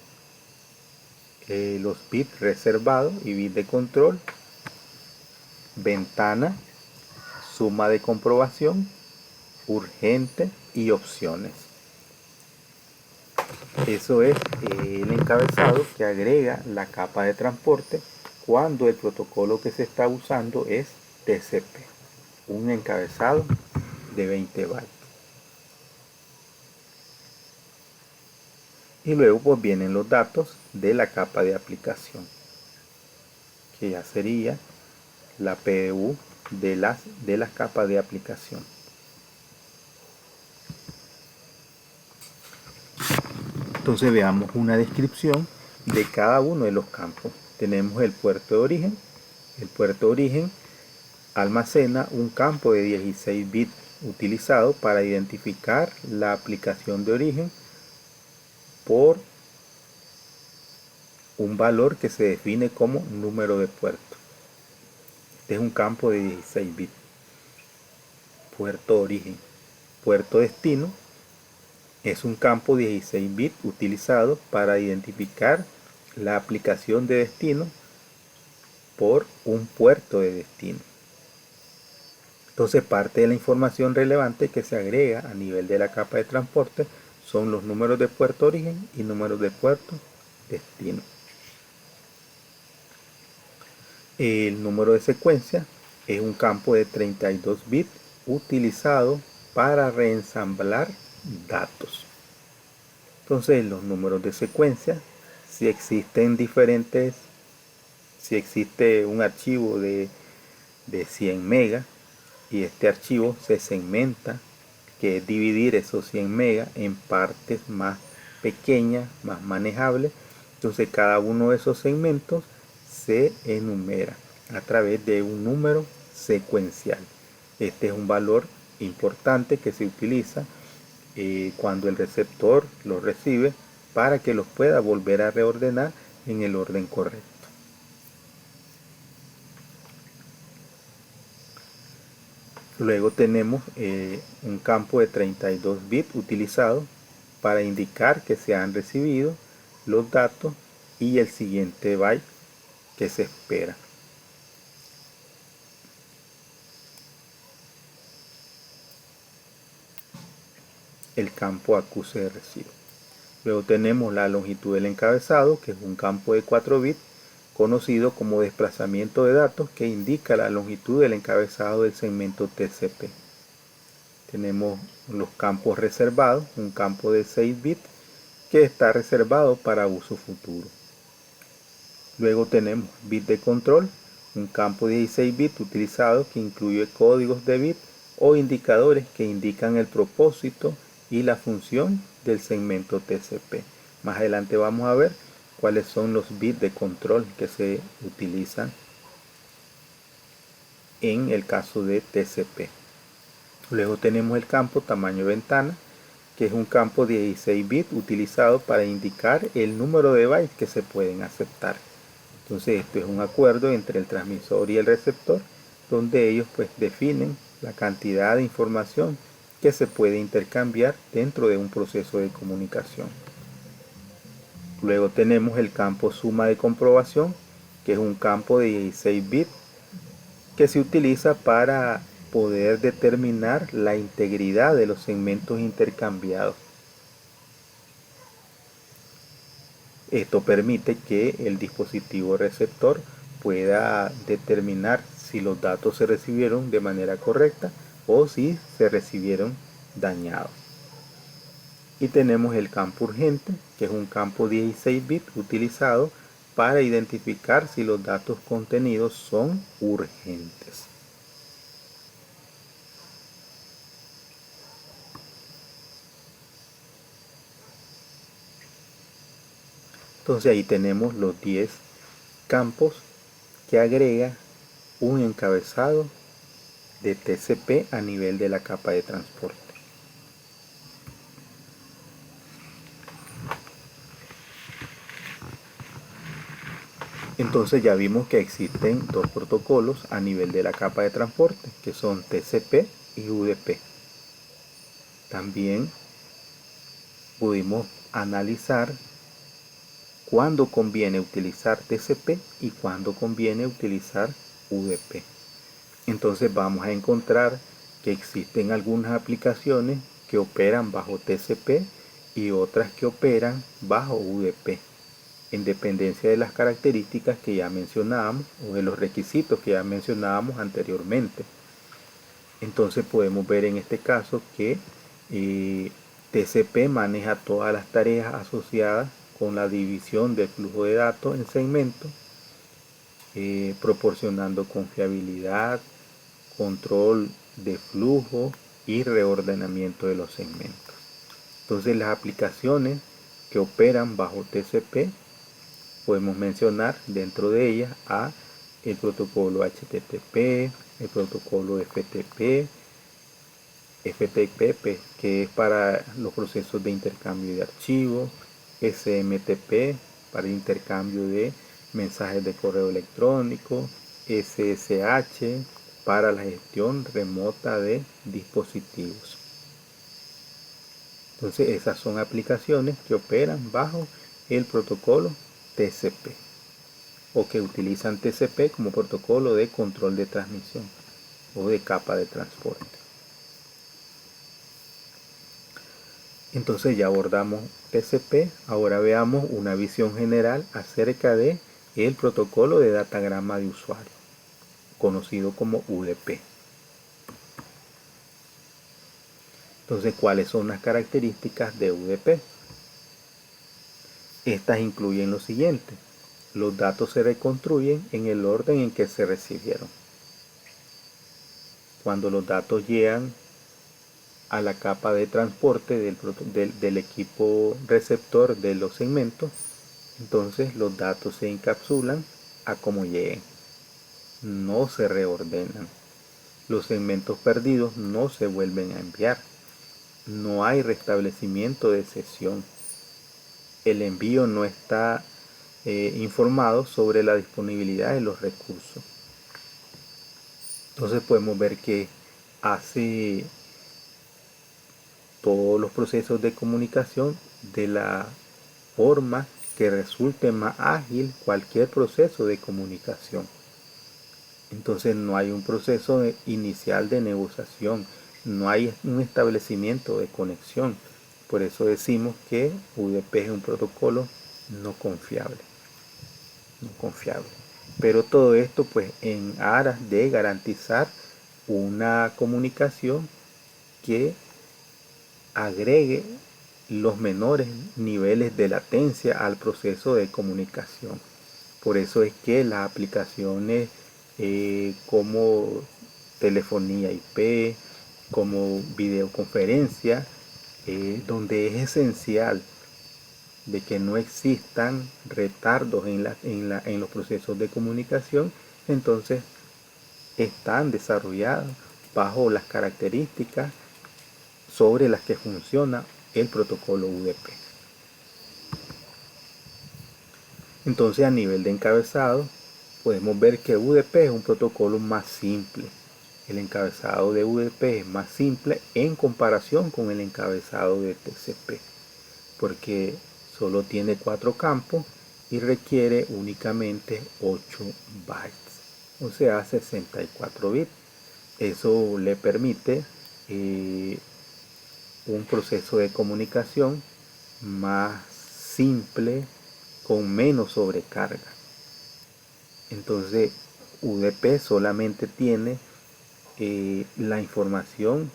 los bits reservados y bits de control, ventana, suma de comprobación, urgente y opciones. Eso es el encabezado que agrega la capa de transporte cuando el protocolo que se está usando es TCP, un encabezado de 20 bytes. Y luego pues vienen los datos de la capa de aplicación, que ya sería la PDU de las capas de aplicación. Entonces veamos una descripción de cada uno de los campos. Tenemos el puerto de origen. El puerto de origen almacena un campo de 16 bits utilizado para identificar la aplicación de origen por un valor que se define como número de puerto. Este es un campo de 16 bits. Puerto de origen. Puerto destino es un campo 16 bits utilizado para identificar la aplicación de destino por un puerto de destino. Entonces, parte de la información relevante que se agrega a nivel de la capa de transporte son los números de puerto origen y números de puerto destino. El número de secuencia es un campo de 32 bits utilizado para reensamblar datos. Entonces, los números de secuencia, si existe un archivo de 100 megas y este archivo se segmenta, que es dividir esos 100 megas en partes más pequeñas, más manejables, entonces cada uno de esos segmentos se enumera a través de un número secuencial. Este es un valor importante que se utiliza cuando el receptor los recibe para que los pueda volver a reordenar en el orden correcto. Luego tenemos un campo de 32 bits utilizado para indicar que se han recibido los datos y el siguiente byte que se espera. El campo acuse de recibo. Luego tenemos la longitud del encabezado, que es un campo de 4 bits, conocido como desplazamiento de datos, que indica la longitud del encabezado del segmento TCP. Tenemos los campos reservados, un campo de 6 bits, que está reservado para uso futuro. Luego tenemos bit de control, un campo de 16 bits utilizado que incluye códigos de bit o indicadores que indican el propósito y la función del segmento TCP. Más adelante vamos a ver cuáles son los bits de control que se utilizan en el caso de TCP. Luego tenemos el campo tamaño ventana, que es un campo de 16 bits utilizado para indicar el número de bytes que se pueden aceptar. Entonces esto es un acuerdo entre el transmisor y el receptor, donde ellos pues definen la cantidad de información que se puede intercambiar dentro de un proceso de comunicación. Luego tenemos el campo suma de comprobación, que es un campo de 16 bits que se utiliza para poder determinar la integridad de los segmentos intercambiados. Esto permite que el dispositivo receptor pueda determinar si los datos se recibieron de manera correcta o si se recibieron dañados. Y tenemos el campo urgente, que es un campo 16 bits utilizado para identificar si los datos contenidos son urgentes. Entonces ahí tenemos los 10 campos que agrega un encabezado de TCP a nivel de la capa de transporte. Entonces ya vimos que existen dos protocolos a nivel de la capa de transporte, que son TCP y UDP. También pudimos analizar cuándo conviene utilizar TCP y cuándo conviene utilizar UDP. Entonces vamos a encontrar que existen algunas aplicaciones que operan bajo TCP y otras que operan bajo UDP, en dependencia de las características que ya mencionábamos o de los requisitos que ya mencionábamos anteriormente. Entonces podemos ver en este caso que TCP maneja todas las tareas asociadas con la división del flujo de datos en segmentos, proporcionando confiabilidad, control de flujo y reordenamiento de los segmentos. Entonces las aplicaciones que operan bajo TCP podemos mencionar dentro de ellas a el protocolo HTTP, el protocolo FTP, que es para los procesos de intercambio de archivos, SMTP para intercambio de mensajes de correo electrónico, SSH para la gestión remota de dispositivos. Entonces esas son aplicaciones que operan bajo el protocolo TCP o que utilizan TCP como protocolo de control de transmisión o de capa de transporte. Entonces ya abordamos TCP, ahora veamos una visión general acerca de el protocolo de datagrama de usuario, conocido como UDP. Entonces, ¿cuáles son las características de UDP? Estas incluyen lo siguiente: los datos se reconstruyen en el orden en que se recibieron. Cuando los datos llegan a la capa de transporte del equipo receptor de los segmentos, entonces los datos se encapsulan a como lleguen, no se reordenan. Los segmentos perdidos no se vuelven a enviar. No hay restablecimiento de sesión. El envío no está informado sobre la disponibilidad de los recursos. Entonces podemos ver que hace todos los procesos de comunicación de la forma que resulte más ágil cualquier proceso de comunicación. Entonces no hay un proceso inicial de negociación, no hay un establecimiento de conexión. Por eso decimos que UDP es un protocolo no confiable, no confiable. Pero todo esto pues en aras de garantizar una comunicación que agregue los menores niveles de latencia al proceso de comunicación. Por eso es que las aplicaciones como telefonía IP, como videoconferencia, donde es esencial de que no existan retardos en los procesos de comunicación, entonces están desarrolladas bajo las características sobre las que funciona el protocolo UDP. Entonces a nivel de encabezado podemos ver que UDP es un protocolo más simple. El encabezado de UDP es más simple en comparación con el encabezado de TCP, porque solo tiene 4 campos y requiere únicamente 8 bytes, o sea 64 bits. Eso le permite un proceso de comunicación más simple, con menos sobrecarga. Entonces UDP solamente tiene la información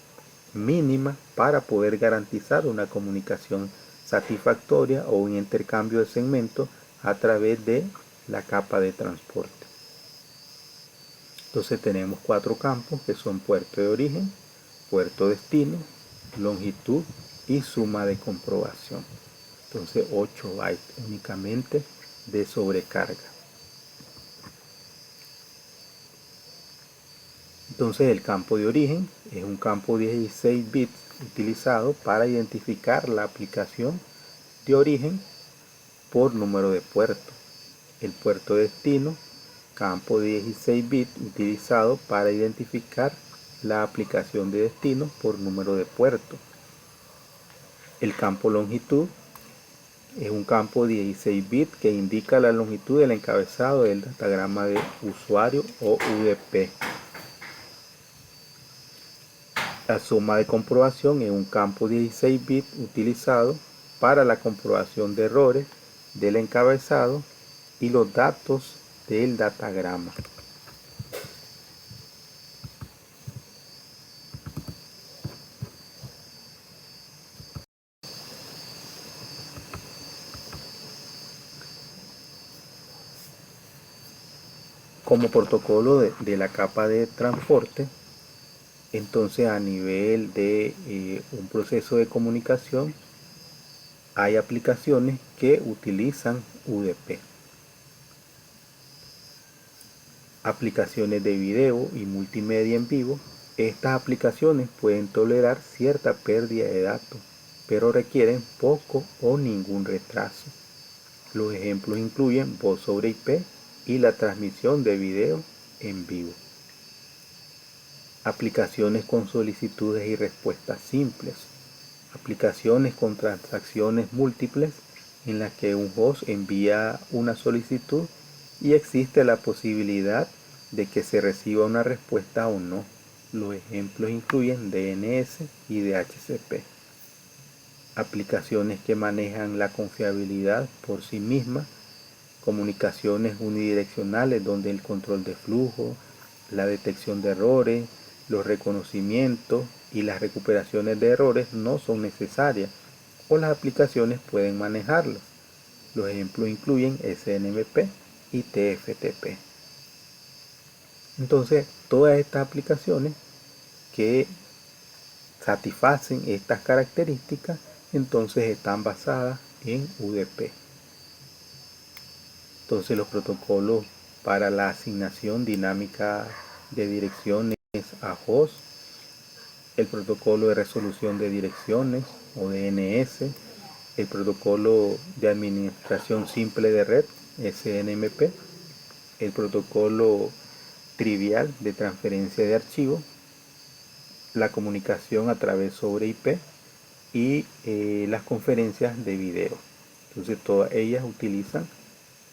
mínima para poder garantizar una comunicación satisfactoria o un intercambio de segmentos a través de la capa de transporte. Entonces tenemos 4 campos que son puerto de origen, puerto destino, longitud y suma de comprobación. Entonces 8 bytes únicamente de sobrecarga. Entonces el campo de origen es un campo 16 bits utilizado para identificar la aplicación de origen por número de puerto. El puerto de destino, campo 16 bits utilizado para identificar la aplicación de destino por número de puerto. El campo longitud es un campo 16 bits que indica la longitud del encabezado del datagrama de usuario o UDP. La suma de comprobación es un campo 16 bits utilizado para la comprobación de errores del encabezado y los datos del datagrama. Como protocolo de la capa de transporte, entonces a nivel de un proceso de comunicación hay aplicaciones que utilizan UDP. Aplicaciones de video y multimedia en vivo. Estas aplicaciones pueden tolerar cierta pérdida de datos, pero requieren poco o ningún retraso. Los ejemplos incluyen voz sobre IP y la transmisión de video en vivo. Aplicaciones con solicitudes y respuestas simples. Aplicaciones con transacciones múltiples en las que un host envía una solicitud y existe la posibilidad de que se reciba una respuesta o no. Los ejemplos incluyen DNS y DHCP. Aplicaciones que manejan la confiabilidad por sí mismas. Comunicaciones unidireccionales donde el control de flujo, la detección de errores, los reconocimientos y las recuperaciones de errores no son necesarias o las aplicaciones pueden manejarlos. Los ejemplos incluyen SNMP y TFTP. Entonces, todas estas aplicaciones que satisfacen estas características, entonces están basadas en UDP. Entonces, los protocolos para la asignación dinámica de direcciones a host, el protocolo de resolución de direcciones o DNS, el protocolo de administración simple de red, SNMP, el protocolo trivial de transferencia de archivos, la comunicación a través sobre IP y las conferencias de video. Entonces todas ellas utilizan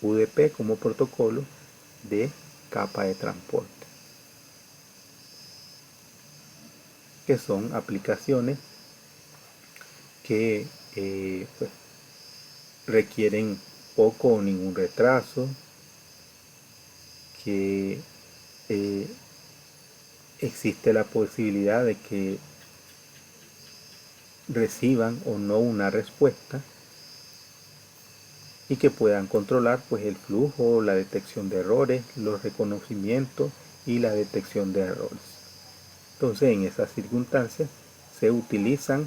UDP como protocolo de capa de transporte, que son aplicaciones que pues, requieren poco o ningún retraso, que existe la posibilidad de que reciban o no una respuesta y que puedan controlar pues el flujo, la detección de errores, los reconocimientos y la detección de errores. Entonces en esas circunstancias se utiliza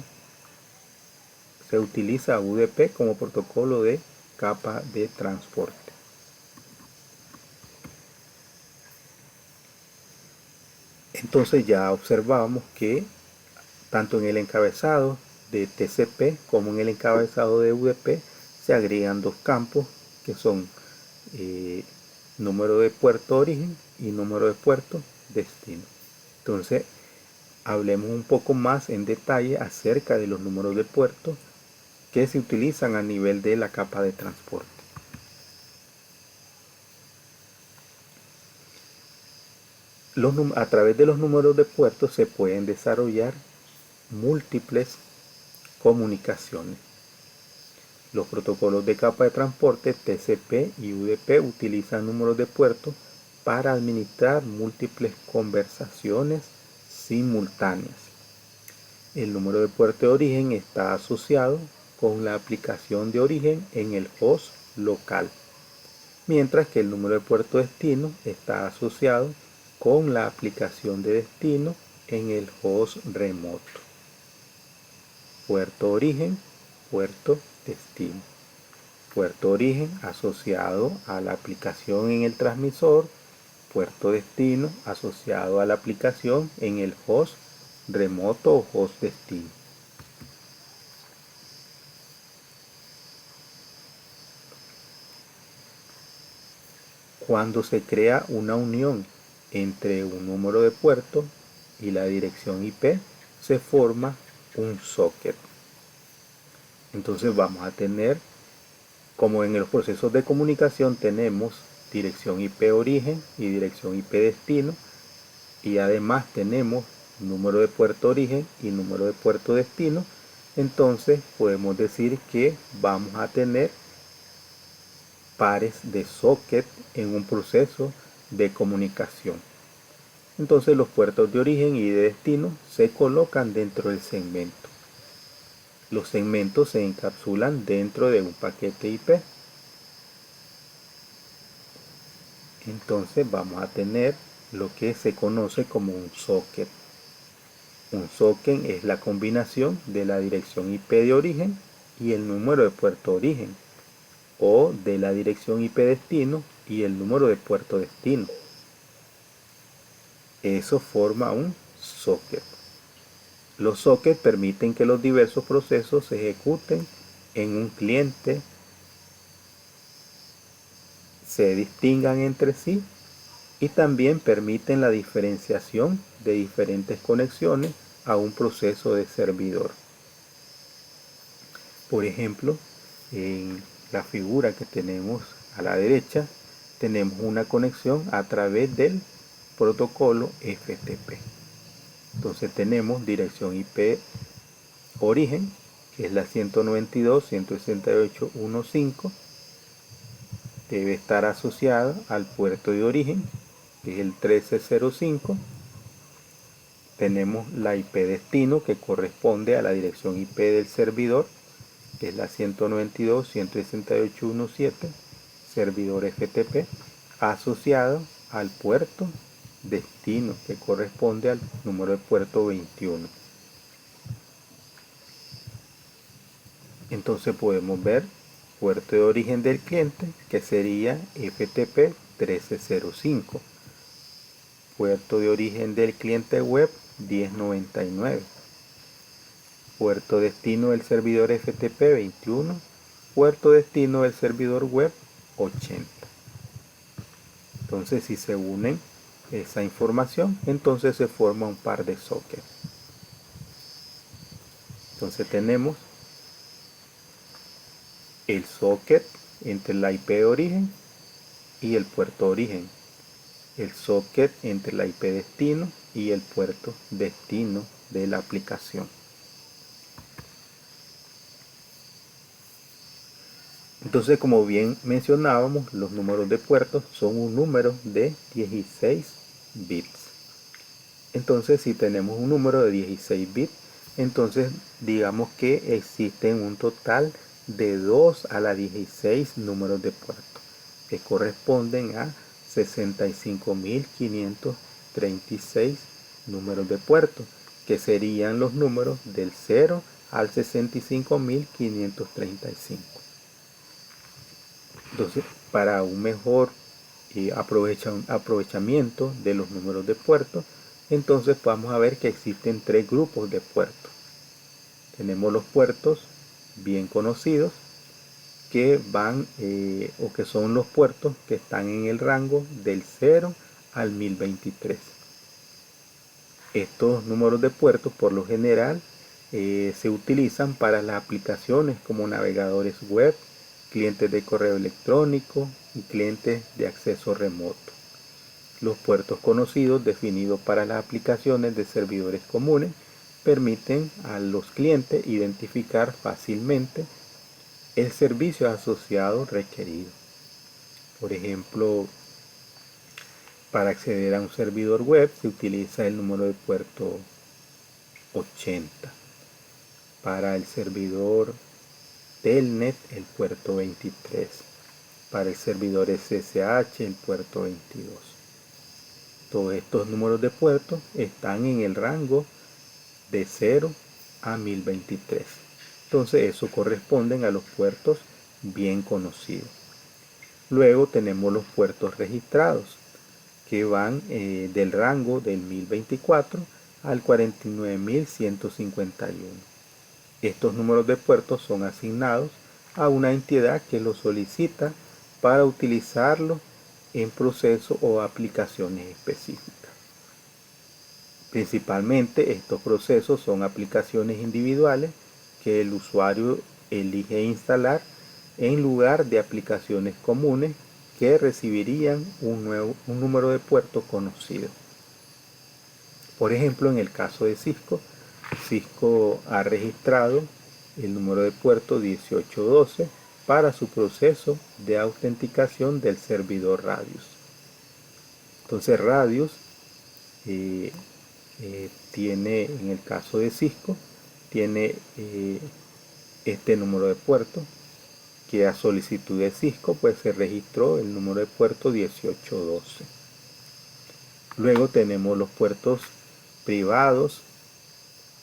UDP como protocolo de capa de transporte. Entonces ya observamos que tanto en el encabezado de TCP como en el encabezado de UDP se agregan dos campos que son número de puerto origen y número de puerto destino. Entonces hablemos un poco más en detalle acerca de los números de puerto que se utilizan a nivel de la capa de transporte. A través de los números de puerto se pueden desarrollar múltiples comunicaciones. Los protocolos de capa de transporte TCP y UDP utilizan números de puerto para administrar múltiples conversaciones simultáneas. El número de puerto de origen está asociado con la aplicación de origen en el host local, mientras que el número de puerto destino está asociado con la aplicación de destino en el host remoto. Puerto origen, puerto destino. Puerto origen asociado a la aplicación en el transmisor, puerto destino asociado a la aplicación en el host remoto o host destino. Cuando se crea una unión entre un número de puerto y la dirección IP, se forma un socket. Entonces vamos a tener, como en los procesos de comunicación tenemos dirección IP origen y dirección IP destino, y además tenemos número de puerto origen y número de puerto destino, entonces podemos decir que vamos a tener pares de socket en un proceso de comunicación. Entonces los puertos de origen y de destino se colocan dentro del segmento. Los segmentos se encapsulan dentro de un paquete IP. Entonces vamos a tener lo que se conoce como un socket. Un socket es la combinación de la dirección IP de origen y el número de puerto origen, o de la dirección IP destino y el número de puerto destino. Eso forma un socket. Los sockets permiten que los diversos procesos se ejecuten en un cliente, se distingan entre sí y también permiten la diferenciación de diferentes conexiones a un proceso de servidor. Por ejemplo, en la figura que tenemos a la derecha, tenemos una conexión a través del protocolo FTP. Entonces tenemos dirección IP origen, que es la 192.168.1.5, debe estar asociada al puerto de origen, que es el 1305. Tenemos la IP destino, que corresponde a la dirección IP del servidor, que es la 192.168.1.7, servidor FTP, asociado al puerto destino, que corresponde al número de puerto 21. Entonces podemos ver puerto de origen del cliente, que sería FTP 1305. Puerto de origen del cliente web 1099. Puerto destino del servidor FTP 21. Puerto destino del servidor web 80. Entonces si se unen esa información, entonces se forma un par de sockets. Entonces tenemos el socket entre la IP de origen y el puerto origen, el socket entre la IP destino y el puerto destino de la aplicación. Entonces, como bien mencionábamos, los números de puertos son un número de 16 bits. Entonces, si tenemos un número de 16 bits, entonces digamos que existen un total de 2 a la 16 números de puerto, que corresponden a 65.536 números de puerto, que serían los números del 0 al 65.535. Entonces, para un mejor aprovechamiento de los números de puerto, entonces vamos a ver que existen tres grupos de puertos. Tenemos los puertos bien conocidos, que van o que son los puertos que están en el rango del 0 al 1023. Estos números de puertos por lo general se utilizan para las aplicaciones como navegadores web, clientes de correo electrónico y clientes de acceso remoto. Los puertos conocidos definidos para las aplicaciones de servidores comunes permiten a los clientes identificar fácilmente el servicio asociado requerido. Por ejemplo, para acceder a un servidor web se utiliza el número de puerto 80. Para el servidor Telnet, el puerto 23. Para el servidor SSH, el puerto 22. Todos estos números de puerto están en el rango de 0 a 1023. Entonces eso corresponden a los puertos bien conocidos. Luego tenemos los puertos registrados, que van del rango del 1024 al 49.151. Estos números de puertos son asignados a una entidad que los solicita para utilizarlos en procesos o aplicaciones específicas. Principalmente estos procesos son aplicaciones individuales que el usuario elige instalar en lugar de aplicaciones comunes que recibirían un número de puerto conocido. Por ejemplo, en el caso de Cisco, Cisco ha registrado el número de puerto 1812 para su proceso de autenticación del servidor Radius. Entonces Radius tiene, en el caso de Cisco, tiene este número de puerto, que a solicitud de Cisco pues se registró el número de puerto 1812. Luego tenemos los puertos privados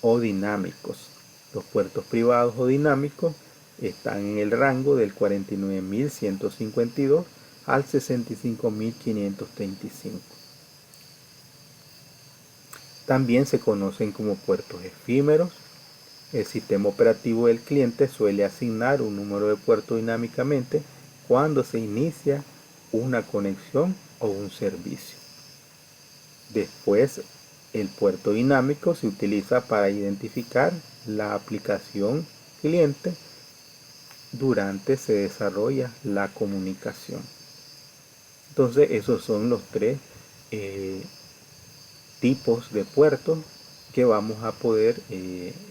o dinámicos. Los puertos privados o dinámicos están en el rango del 49.152 al 65.535. También se conocen como puertos efímeros. El sistema operativo del cliente suele asignar un número de puerto dinámicamente cuando se inicia una conexión o un servicio. Después, el puerto dinámico se utiliza para identificar la aplicación cliente durante se desarrolla la comunicación. Entonces, esos son los tres tipos de puertos que vamos a poder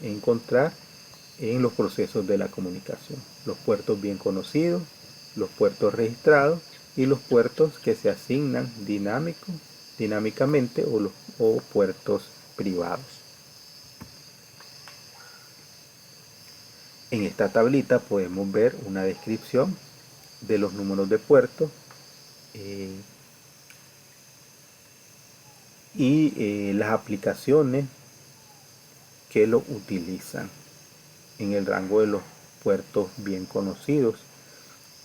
encontrar en los procesos de la comunicación. Los puertos bien conocidos, los puertos registrados y los puertos que se asignan dinámicamente o puertos privados. En esta tablita podemos ver una descripción de los números de puertos y las aplicaciones que lo utilizan en el rango de los puertos bien conocidos,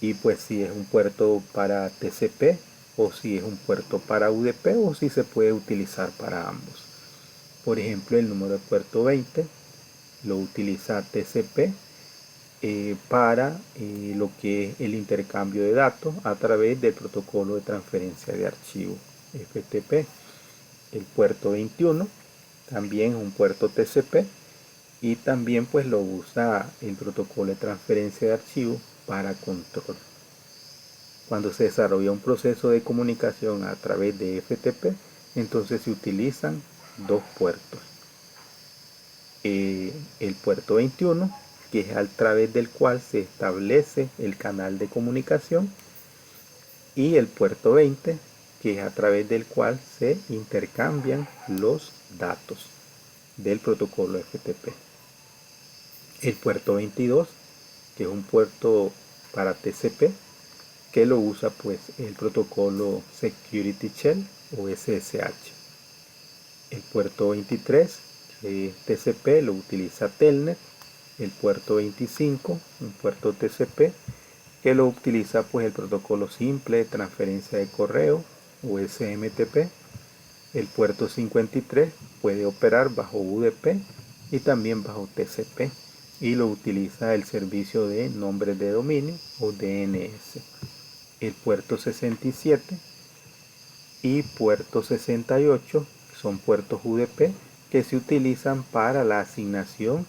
y pues si es un puerto para TCP o si es un puerto para UDP o si se puede utilizar para ambos. Por ejemplo, el número de puerto 20 lo utiliza TCP para lo que es el intercambio de datos a través del protocolo de transferencia de archivos FTP. El puerto 21 también es un puerto TCP y también pues lo usa el protocolo de transferencia de archivos para control. Cuando se desarrolla un proceso de comunicación a través de FTP, entonces se utilizan dos puertos. El puerto 21, que es a través del cual se establece el canal de comunicación, y el puerto 20, que es a través del cual se intercambian los datos del protocolo FTP. El puerto 22, que es un puerto para TCP, que lo usa pues el protocolo Security Shell o SSH. El puerto 23, que es TCP, lo utiliza Telnet. El puerto 25, un puerto TCP, que lo utiliza pues el protocolo simple de transferencia de correo o SMTP. El puerto 53 puede operar bajo UDP y también bajo TCP y lo utiliza el servicio de nombres de dominio o DNS. El puerto 67 y puerto 68 son puertos UDP que se utilizan para la asignación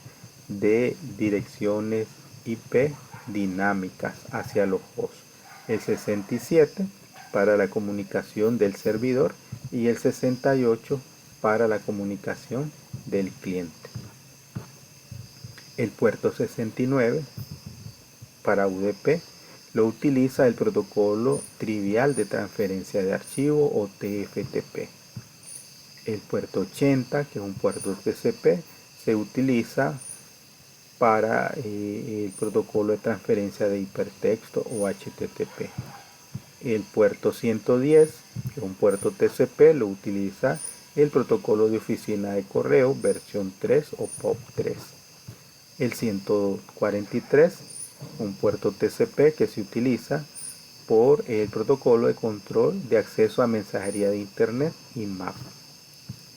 de direcciones IP dinámicas hacia los hosts. El 67 para la comunicación del servidor y el 68 para la comunicación del cliente. El puerto 69 para UDP lo utiliza el protocolo trivial de transferencia de archivo o TFTP. El puerto 80, que es un puerto TCP, se utiliza para el protocolo de transferencia de hipertexto o HTTP. El puerto 110, que es un puerto TCP, lo utiliza el protocolo de oficina de correo versión 3 o POP3. El 143, un puerto TCP que se utiliza por el protocolo de control de acceso a mensajería de internet IMAP.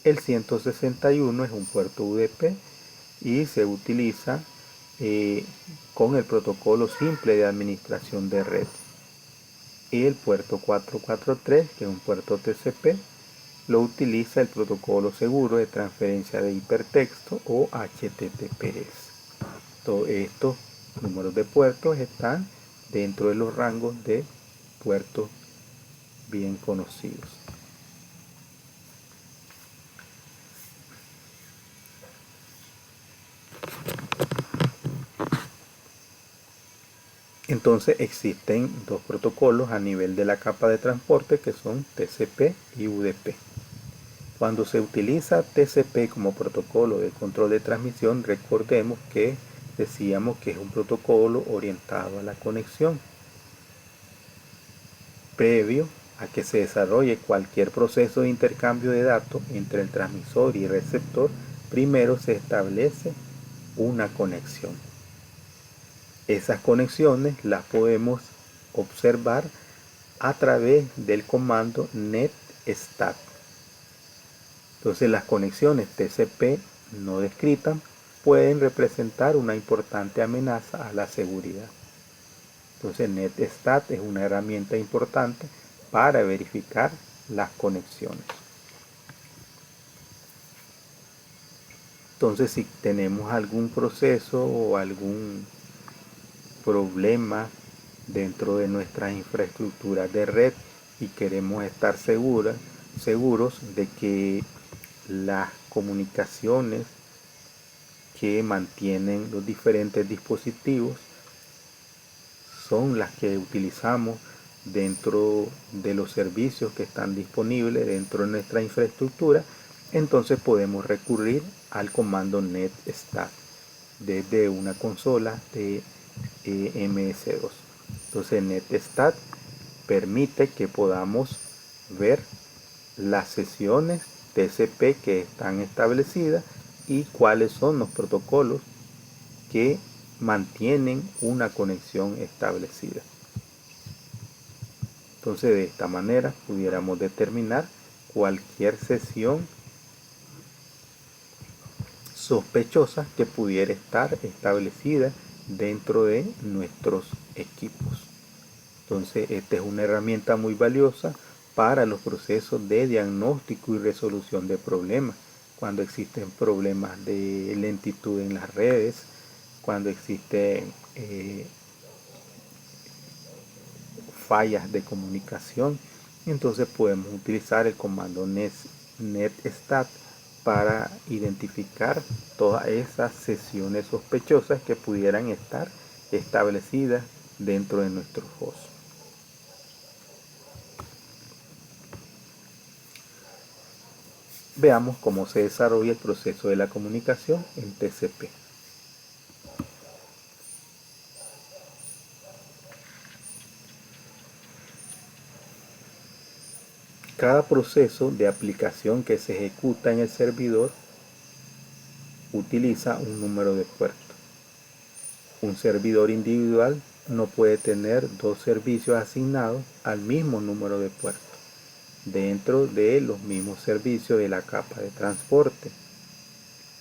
El 161 es un puerto UDP y se utiliza con el protocolo simple de administración de red. Y el puerto 443, que es un puerto TCP, lo utiliza el protocolo seguro de transferencia de hipertexto o HTTPS. Todos estos números de puertos están dentro de los rangos de puertos bien conocidos. Entonces existen dos protocolos a nivel de la capa de transporte que son TCP y UDP. Cuando se utiliza TCP como protocolo de control de transmisión, recordemos que decíamos que es un protocolo orientado a la conexión. Previo a que se desarrolle cualquier proceso de intercambio de datos entre el transmisor y el receptor, primero se establece una conexión. Esas conexiones las podemos observar a través del comando netstat. Entonces las conexiones TCP no descritas pueden representar una importante amenaza a la seguridad. Entonces netstat es una herramienta importante para verificar las conexiones. Entonces si tenemos algún proceso o algún problema dentro de nuestras infraestructuras de red y queremos estar seguros de que las comunicaciones que mantienen los diferentes dispositivos son las que utilizamos dentro de los servicios que están disponibles dentro de nuestra infraestructura, entonces podemos recurrir al comando netstat desde una consola de MS2. Entonces netstat permite que podamos ver las sesiones TCP que están establecidas y cuáles son los protocolos que mantienen una conexión establecida. Entonces de esta manera pudiéramos determinar cualquier sesión sospechosa que pudiera estar establecida dentro de nuestros equipos. Entonces esta es una herramienta muy valiosa para los procesos de diagnóstico y resolución de problemas, cuando existen problemas de lentitud en las redes, cuando existen fallas de comunicación. Entonces podemos utilizar el comando netstat para identificar todas esas sesiones sospechosas que pudieran estar establecidas dentro de nuestro host. Veamos cómo se desarrolla el proceso de la comunicación en TCP. Cada proceso de aplicación que se ejecuta en el servidor utiliza un número de puertos. Un servidor individual no puede tener dos servicios asignados al mismo número de puertos dentro de los mismos servicios de la capa de transporte.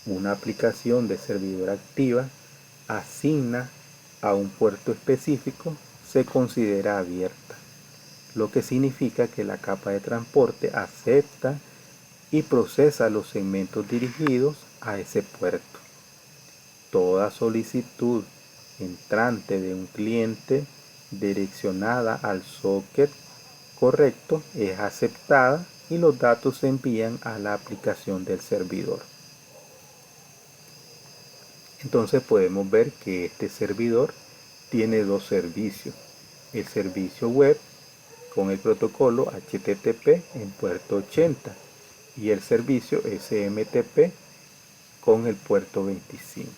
Una aplicación de servidor activa asigna a un puerto específico se considera abierta, lo que significa que la capa de transporte acepta y procesa los segmentos dirigidos a ese puerto. Toda solicitud entrante de un cliente direccionada al socket correcto es aceptada y los datos se envían a la aplicación del servidor. Entonces podemos ver que este servidor tiene dos servicios: el servicio web con el protocolo HTTP en puerto 80 y el servicio SMTP con el puerto 25.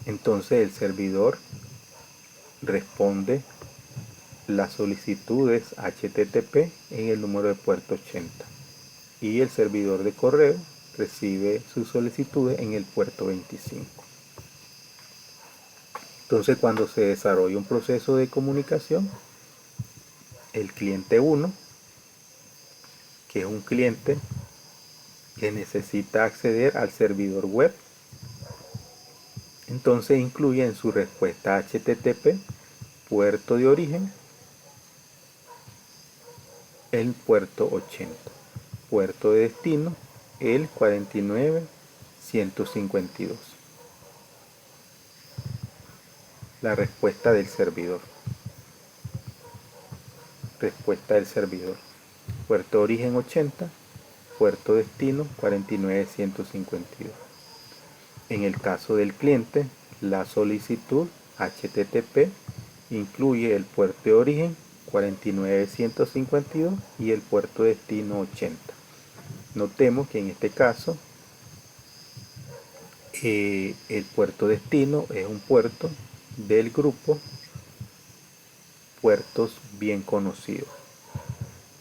Entonces el servidor responde las solicitudes HTTP en el número de puerto 80 y el servidor de correo recibe sus solicitudes en el puerto 25. Entonces cuando se desarrolla un proceso de comunicación, el cliente 1, que es un cliente que necesita acceder al servidor web, entonces incluye en su respuesta HTTP puerto de origen el puerto 80, puerto de destino el 49152. La respuesta del servidor. Respuesta del servidor: puerto de origen 80, puerto destino 49152. En el caso del cliente, la solicitud HTTP incluye el puerto de origen 49152 y el puerto destino 80. Notemos que en este caso el puerto destino es un puerto del grupo puertos bien conocidos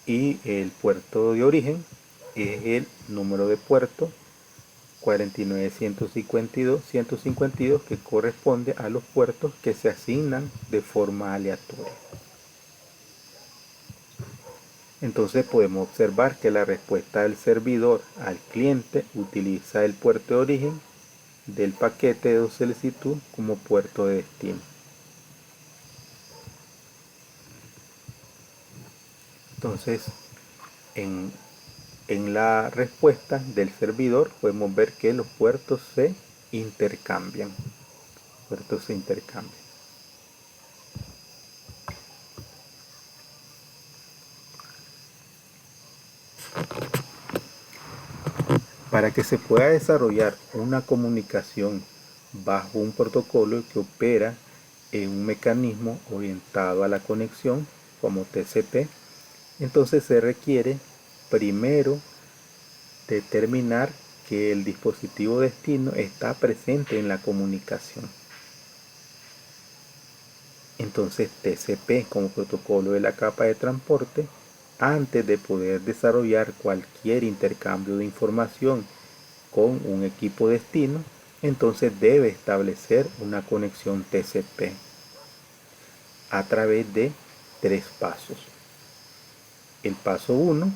y el puerto de origen es el número de puerto 49152 que corresponde a los puertos que se asignan de forma aleatoria. Entonces podemos observar que la respuesta del servidor al cliente utiliza el puerto de origen del paquete de solicitud como puerto de destino. Entonces en la respuesta del servidor podemos ver que los puertos se intercambian. Para que se pueda desarrollar una comunicación bajo un protocolo que opera en un mecanismo orientado a la conexión como TCP, entonces se requiere primero determinar que el dispositivo destino está presente en la comunicación. Entonces TCP como protocolo de la capa de transporte, antes de poder desarrollar cualquier intercambio de información con un equipo destino, entonces debe establecer una conexión TCP a través de 3 pasos. El paso 1,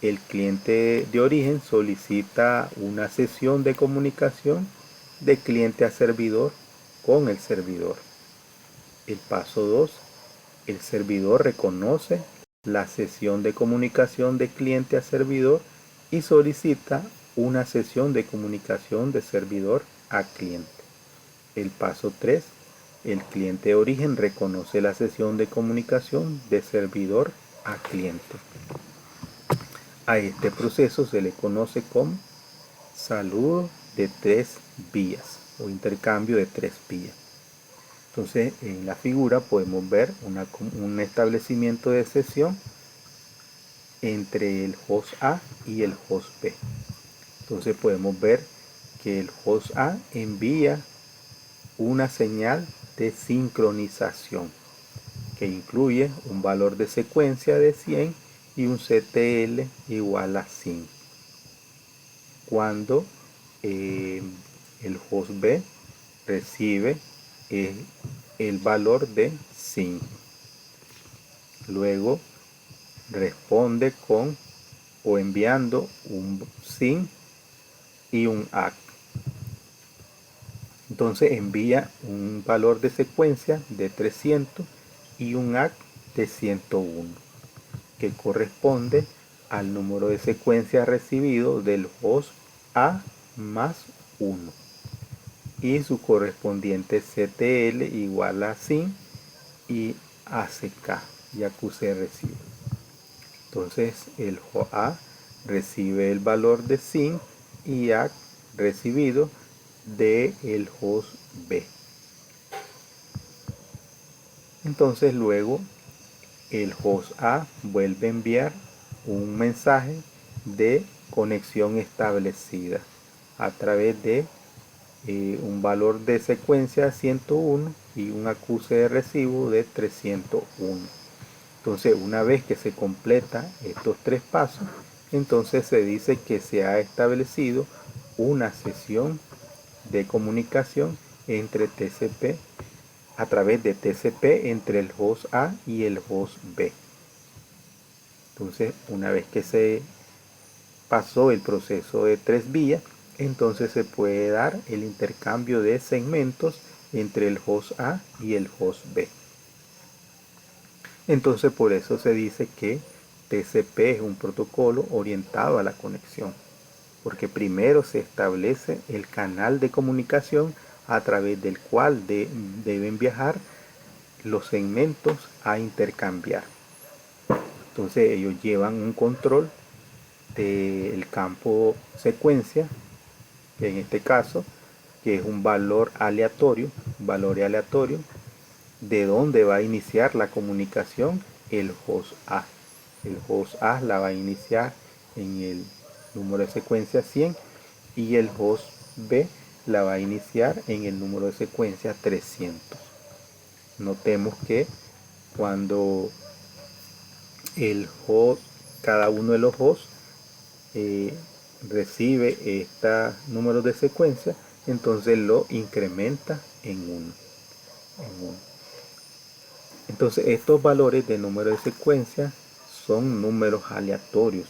el cliente de origen solicita una sesión de comunicación de cliente a servidor con el servidor. El paso 2, el servidor reconoce la sesión de comunicación de cliente a servidor y solicita una sesión de comunicación de servidor a cliente. El paso 3. El cliente de origen reconoce la sesión de comunicación de servidor a cliente. A este proceso se le conoce como saludo de 3 vías o intercambio de 3 vías. Entonces, en la figura podemos ver un establecimiento de sesión entre el host A y el host B. Entonces podemos ver que el host A envía una señal de sincronización que incluye un valor de secuencia de 100 y un CTL igual a 100. Cuando el host B recibe el valor de 5. Luego responde con o enviando un SYN y un ACK. Entonces envía un valor de secuencia de 300 y un ACK de 101, que corresponde al número de secuencia recibido del host A más 1 y su correspondiente CTL igual a SYN y ACK y AQC recibe. Entonces el host A recibe el valor de SYN y ACK recibido de el host B. Entonces luego el host A vuelve a enviar un mensaje de conexión establecida a través de un valor de secuencia 101 y un acuse de recibo de 301. Entonces, una vez que se completa estos 3 pasos, entonces se dice que se ha establecido una sesión de comunicación entre TCP a través de TCP entre el host A y el host B. Entonces, una vez que se pasó el proceso de 3 vías, entonces se puede dar el intercambio de segmentos entre el host A y el host B. Entonces por eso se dice que TCP es un protocolo orientado a la conexión, porque primero se establece el canal de comunicación a través del cual deben viajar los segmentos a intercambiar. Entonces ellos llevan un control del campo secuencia, que en este caso que es un valor aleatorio, de dónde va a iniciar la comunicación el host A. El host A la va a iniciar en el número de secuencia 100 y el host B la va a iniciar en el número de secuencia 300. Notemos que cuando cada uno de los hosts recibe este número de secuencia, entonces lo incrementa en 1. Entonces estos valores de número de secuencia son números aleatorios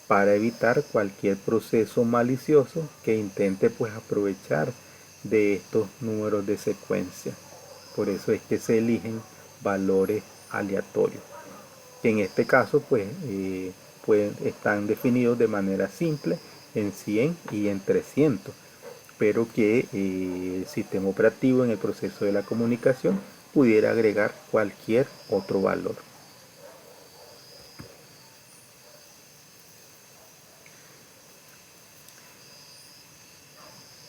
para evitar cualquier proceso malicioso que intente pues aprovechar de estos números de secuencia. Por eso es que se eligen valores aleatorios, que en este caso pues están definidos de manera simple en 100 y en 300, pero que el sistema operativo en el proceso de la comunicación pudiera agregar cualquier otro valor.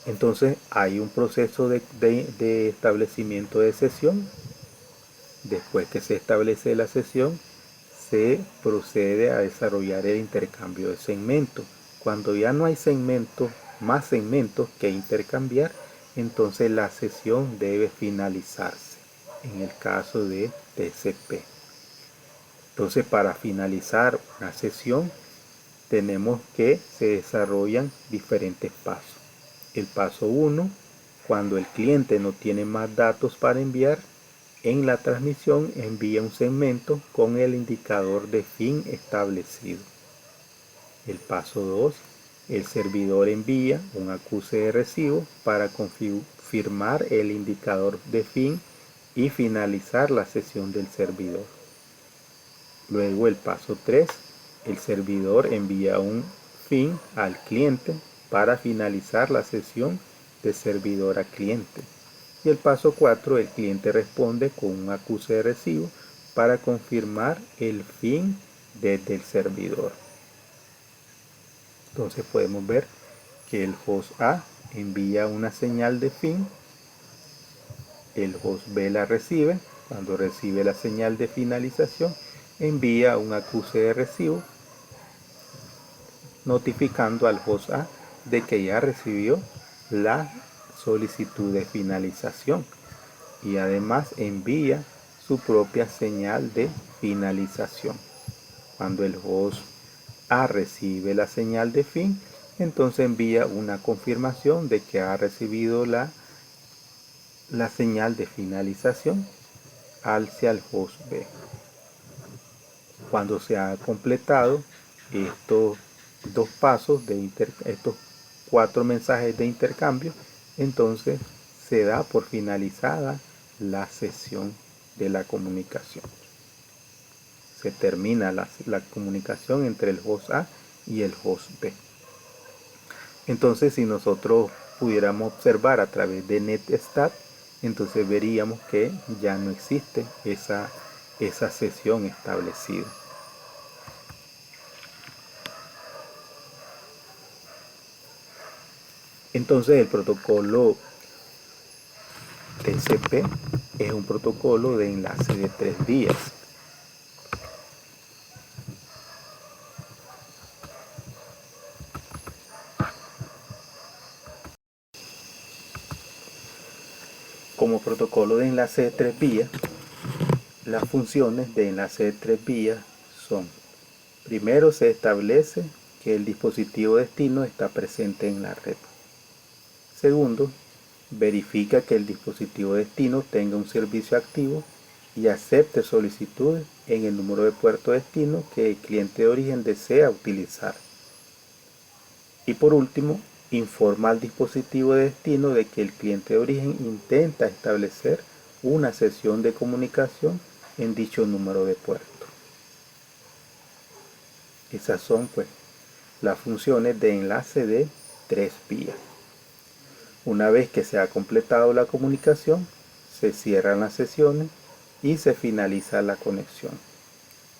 Entonces hay un proceso de establecimiento de sesión. Después que se establece la sesión, se procede a desarrollar el intercambio de segmentos. Cuando ya no hay más segmentos que intercambiar, entonces la sesión debe finalizarse, en el caso de TCP. Entonces, para finalizar una sesión, tenemos que se desarrollan diferentes pasos. El paso 1, cuando el cliente no tiene más datos para enviar, en la transmisión envía un segmento con el indicador de fin establecido. El paso 2, el servidor envía un acuse de recibo para confirmar el indicador de fin y finalizar la sesión del servidor. Luego el paso 3, el servidor envía un fin al cliente para finalizar la sesión de servidor a cliente. Y el paso 4, el cliente responde con un acuse de recibo para confirmar el fin desde el servidor. Entonces podemos ver que el host A envía una señal de fin, el host B la recibe, cuando recibe la señal de finalización envía un acuse de recibo notificando al host A de que ya recibió la solicitud de finalización y además envía su propia señal de finalización. Cuando el host A recibe la señal de fin, entonces envía una confirmación de que ha recibido la señal de finalización hacia el host B. Cuando se ha completado estos dos pasos de estos 4 mensajes de intercambio, entonces se da por finalizada la sesión de la comunicación. Se termina la comunicación entre el host A y el host B. Entonces, si nosotros pudiéramos observar a través de NetStat, entonces veríamos que ya no existe esa sesión establecida. Entonces el protocolo TCP es un protocolo de enlace de 3 vías. Como protocolo de enlace de 3 vías, las funciones de enlace de 3 vías son: primero, se establece que el dispositivo destino está presente en la red. Segundo, verifica que el dispositivo destino tenga un servicio activo y acepte solicitudes en el número de puerto destino que el cliente de origen desea utilizar. Y por último, informa al dispositivo de destino de que el cliente de origen intenta establecer una sesión de comunicación en dicho número de puerto. Esas son pues las funciones de enlace de 3 vías. Una vez que se ha completado la comunicación, se cierran las sesiones y se finaliza la conexión.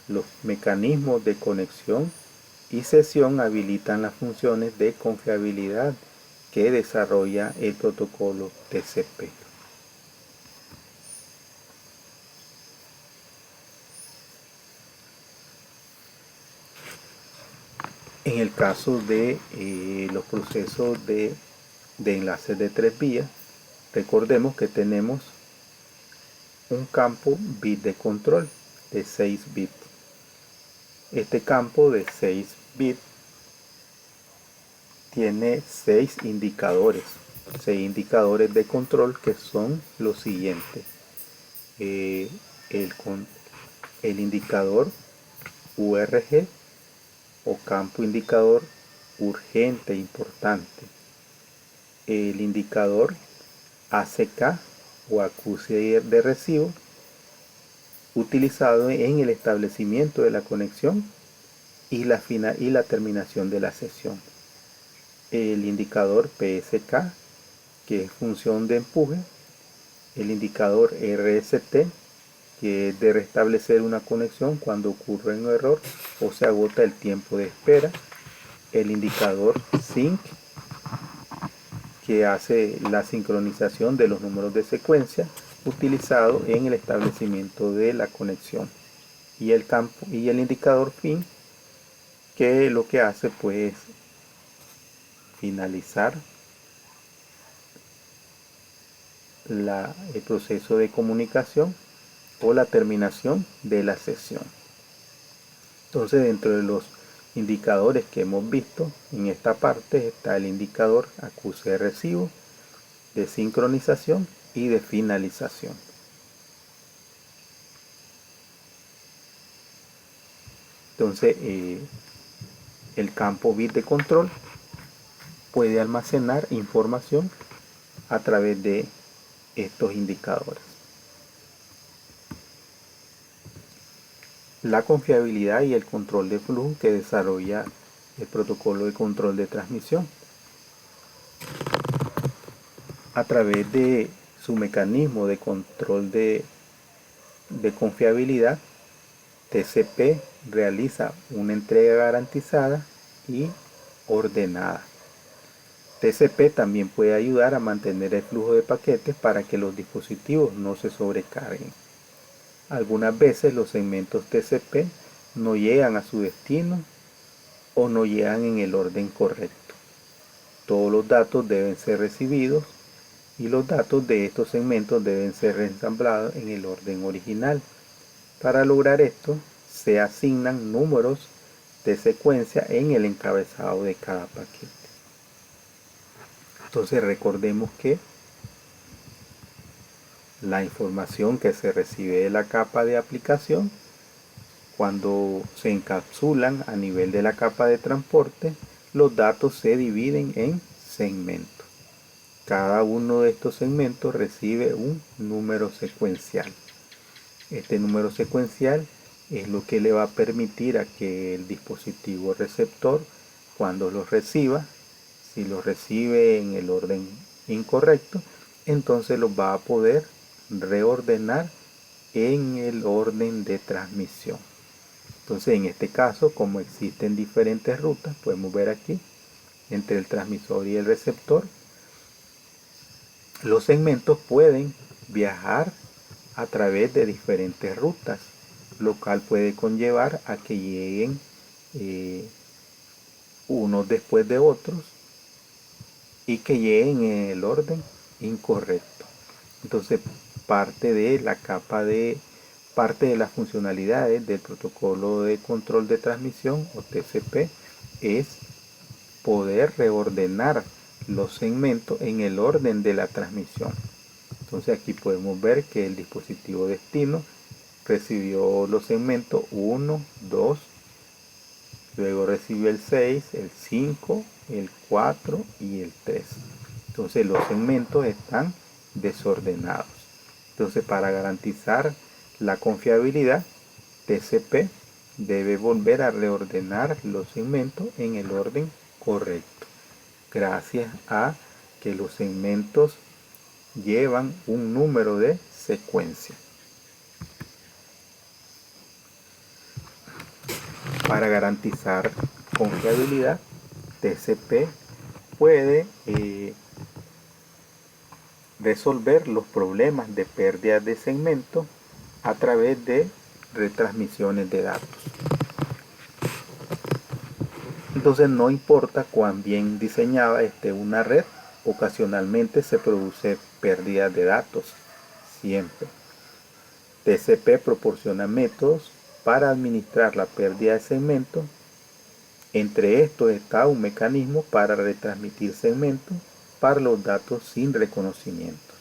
Los mecanismos de conexión y sesión habilitan las funciones de confiabilidad que desarrolla el protocolo TCP. En el caso de los procesos de enlaces de 3 vías, recordemos que tenemos un campo bit de control de 6 bits. Este campo de 6 bits tiene 6 indicadores de control, que son los siguientes: el indicador URG o campo indicador urgente importante, el indicador ACK o acuse de recibo, utilizado en el establecimiento de la conexión y la terminación de la sesión, el indicador PSK, que es función de empuje, el indicador RST, que es de restablecer una conexión cuando ocurre un error o se agota el tiempo de espera, el indicador SYNC, que hace la sincronización de los números de secuencia utilizado en el establecimiento de la conexión, y el indicador fin, que lo que hace pues finalizar el proceso de comunicación o la terminación de la sesión. Entonces, dentro de los indicadores que hemos visto en esta parte está el indicador acuse de recibo, de sincronización y de finalización. Entonces, el campo bit de control puede almacenar información a través de estos indicadores. la confiabilidad y el control de flujo que desarrolla el protocolo de control de transmisión. A través de su mecanismo de control de confiabilidad, TCP realiza una entrega garantizada y ordenada. TCP también puede ayudar a mantener el flujo de paquetes para que los dispositivos no se sobrecarguen. Algunas veces los segmentos TCP no llegan a su destino o no llegan en el orden correcto. Todos los datos deben ser recibidos y los datos de estos segmentos deben ser reensamblados en el orden original. Para lograr esto, se asignan números de secuencia en el encabezado de cada paquete. Entonces recordemos que la información que se recibe de la capa de aplicación, cuando se encapsulan a nivel de la capa de transporte, los datos se dividen en segmentos. Cada uno de estos segmentos recibe un número secuencial. Este número secuencial es lo que le va a permitir a que el dispositivo receptor, cuando los reciba, si los recibe en el orden incorrecto, entonces los va a poder reordenar en el orden de transmisión. Entonces, en este caso, como existen diferentes rutas, podemos ver aquí entre el transmisor y el receptor, los segmentos pueden viajar a través de diferentes rutas, lo cual puede conllevar a que lleguen unos después de otros y que lleguen en el orden incorrecto. Entonces, parte de las funcionalidades del protocolo de control de transmisión o TCP es poder reordenar los segmentos en el orden de la transmisión. Entonces aquí podemos ver que el dispositivo destino recibió los segmentos 1, 2, luego recibió el 6, el 5, el 4 y el 3. Entonces los segmentos están desordenados. Entonces, para garantizar la confiabilidad, TCP debe volver a reordenar los segmentos en el orden correcto, gracias a que los segmentos llevan un número de secuencia. Para garantizar confiabilidad, TCP puede resolver los problemas de pérdida de segmentos a través de retransmisiones de datos. Entonces, no importa cuán bien diseñada esté una red, ocasionalmente se produce pérdida de datos, siempre. TCP proporciona métodos para administrar la pérdida de segmentos. Entre estos está un mecanismo para retransmitir segmentos para los datos sin reconocimiento.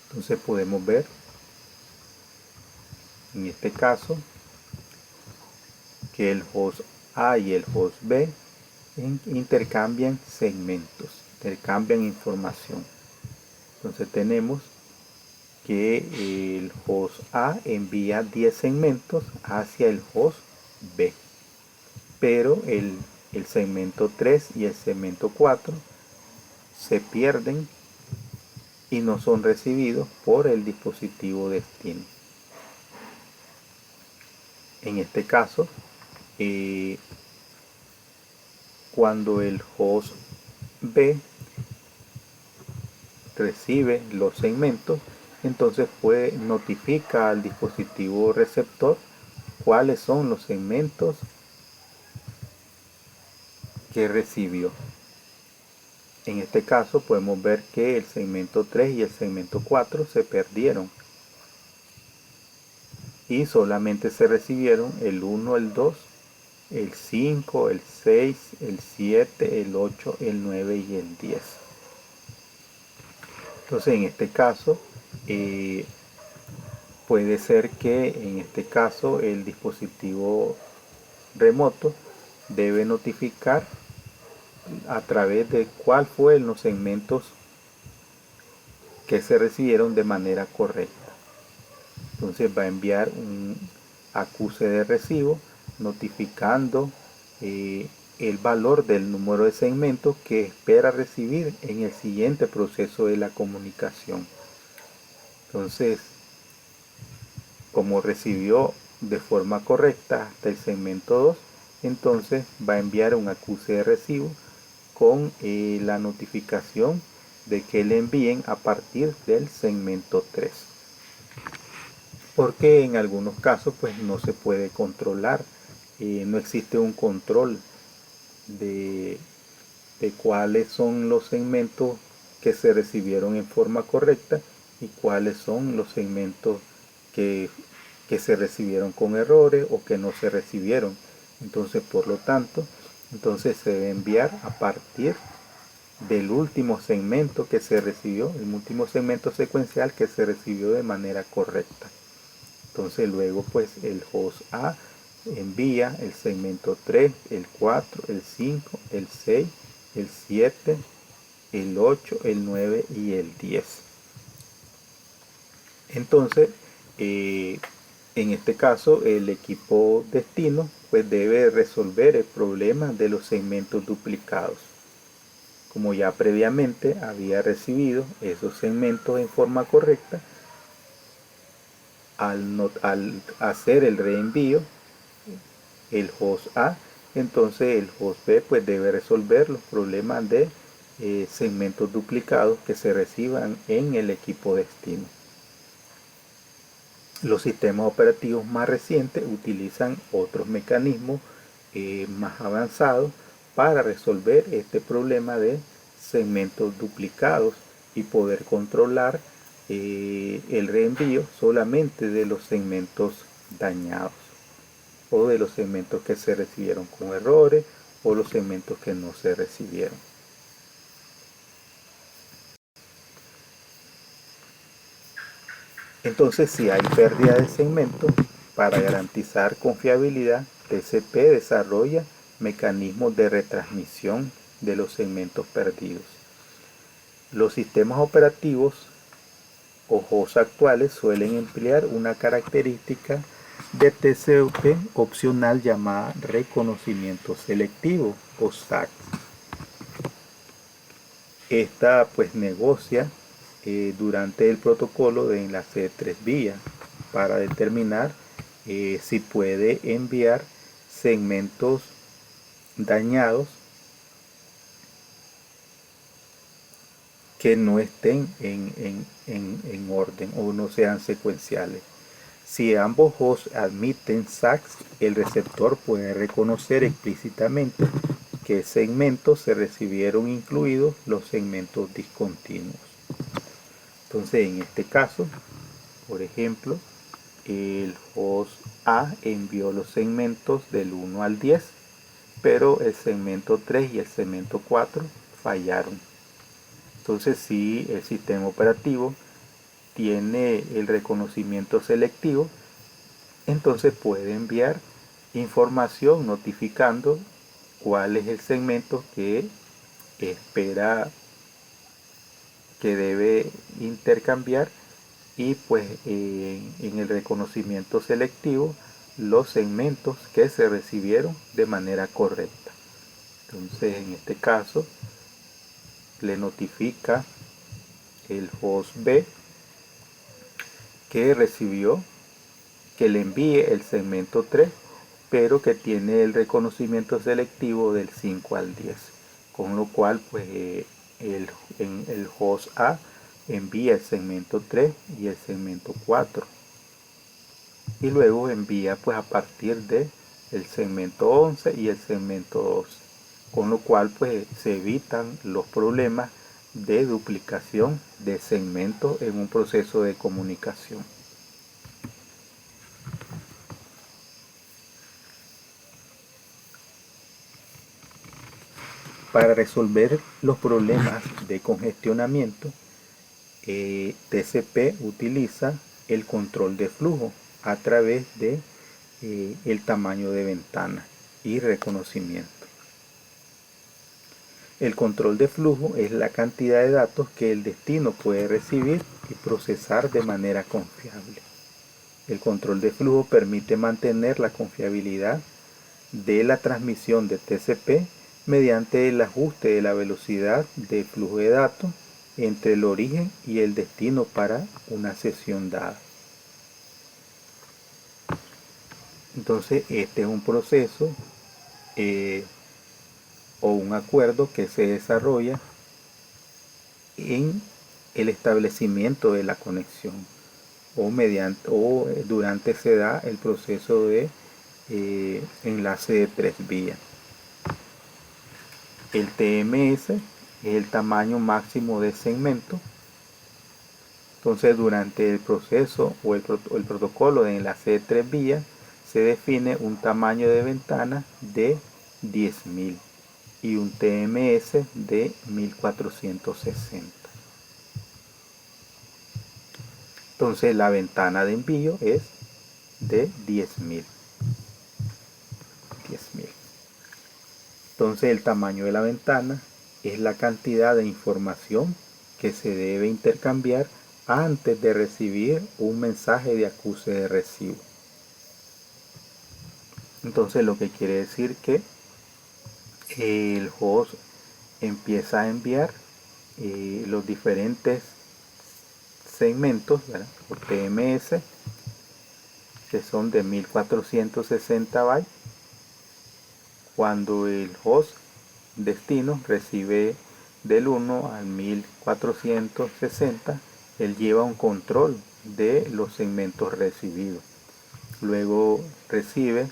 Entonces podemos ver en este caso que el host A y el host B intercambian segmentos, intercambian información. Entonces tenemos que el host A envía 10 segmentos hacia el host B, pero el segmento 3 y el segmento 4 se pierden y no son recibidos por el dispositivo destino. En este caso, cuando el host B recibe los segmentos, entonces notifica al dispositivo receptor cuáles son los segmentos que recibió. En este caso podemos ver que el segmento 3 y el segmento 4 se perdieron y solamente se recibieron el 1, el 2, el 5, el 6, el 7, el 8, el 9 y el 10. Entonces en este caso puede ser que en este caso el dispositivo remoto debe notificar a través de cuál fue los segmentos que se recibieron de manera correcta. Entonces va a enviar acuse de recibo, notificando el valor del número de segmento que espera recibir en el siguiente proceso de la comunicación. Entonces, como recibió de forma correcta hasta el segmento 2, entonces va a enviar un acuse de recibo con la notificación de que le envíen a partir del segmento 3. Porque en algunos casos pues no se puede controlar, no existe un control de cuáles son los segmentos que se recibieron en forma correcta y cuáles son los segmentos que se recibieron con errores o que no se recibieron. Entonces, por lo tanto, entonces se debe enviar a partir del último segmento que se recibió, el último segmento secuencial que se recibió de manera correcta. Entonces luego pues el host A envía el segmento 3, el 4, el 5, el 6, el 7, el 8, el 9 y el 10. Entonces, en este caso, el equipo destino pues debe resolver el problema de los segmentos duplicados. Como ya previamente había recibido esos segmentos en forma correcta, al hacer el reenvío, el host A, entonces el host B pues debe resolver los problemas de segmentos duplicados que se reciban en el equipo destino. Los sistemas operativos más recientes utilizan otros mecanismos más avanzados para resolver este problema de segmentos duplicados y poder controlar el reenvío solamente de los segmentos dañados o de los segmentos que se recibieron con errores o los segmentos que no se recibieron. Entonces, si hay pérdida de segmentos, para garantizar confiabilidad, TCP desarrolla mecanismos de retransmisión de los segmentos perdidos. Los sistemas operativos o hosts actuales suelen emplear una característica de TCP opcional llamada reconocimiento selectivo o SAC. Esta pues negocia durante el protocolo de enlace de 3 vías para determinar si puede enviar segmentos dañados que no estén en orden o no sean secuenciales. Si ambos hosts admiten SACs, el receptor puede reconocer explícitamente qué segmentos se recibieron, incluidos los segmentos discontinuos. Entonces, en este caso, por ejemplo, el host A envió los segmentos del 1 al 10, pero el segmento 3 y el segmento 4 fallaron. Entonces, si el sistema operativo tiene el reconocimiento selectivo, entonces puede enviar información notificando cuál es el segmento que espera que debe intercambiar y pues en el reconocimiento selectivo los segmentos que se recibieron de manera correcta. Entonces en este caso le notifica el host B que recibió, que le envíe el segmento 3, pero que tiene el reconocimiento selectivo del 5 al 10, con lo cual pues el host A envía el segmento 3 y el segmento 4 y luego envía pues a partir de el segmento 11 y el segmento 12, con lo cual pues se evitan los problemas de duplicación de segmentos en un proceso de comunicación. Para resolver los problemas de congestionamiento, TCP utiliza el control de flujo a través de el tamaño de ventana y reconocimiento. El control de flujo es la cantidad de datos que el destino puede recibir y procesar de manera confiable. El control de flujo permite mantener la confiabilidad de la transmisión de TCP mediante el ajuste de la velocidad de flujo de datos entre el origen y el destino para una sesión dada. Entonces este es un proceso o un acuerdo que se desarrolla en el establecimiento de la conexión o durante se da el proceso de enlace de 3 vías. El TMS es el tamaño máximo de segmento. Entonces durante el proceso o el protocolo de enlace de 3 vías se define un tamaño de ventana de 10.000 y un TMS de 1460. Entonces la ventana de envío es de 10.000. Entonces el tamaño de la ventana es la cantidad de información que se debe intercambiar antes de recibir un mensaje de acuse de recibo. Entonces lo que quiere decir que el host empieza a enviar los diferentes segmentos, ¿verdad?, o TMS, que son de 1460 bytes, cuando el host destino recibe del 1 al 1460, él lleva un control de los segmentos recibidos. Luego recibe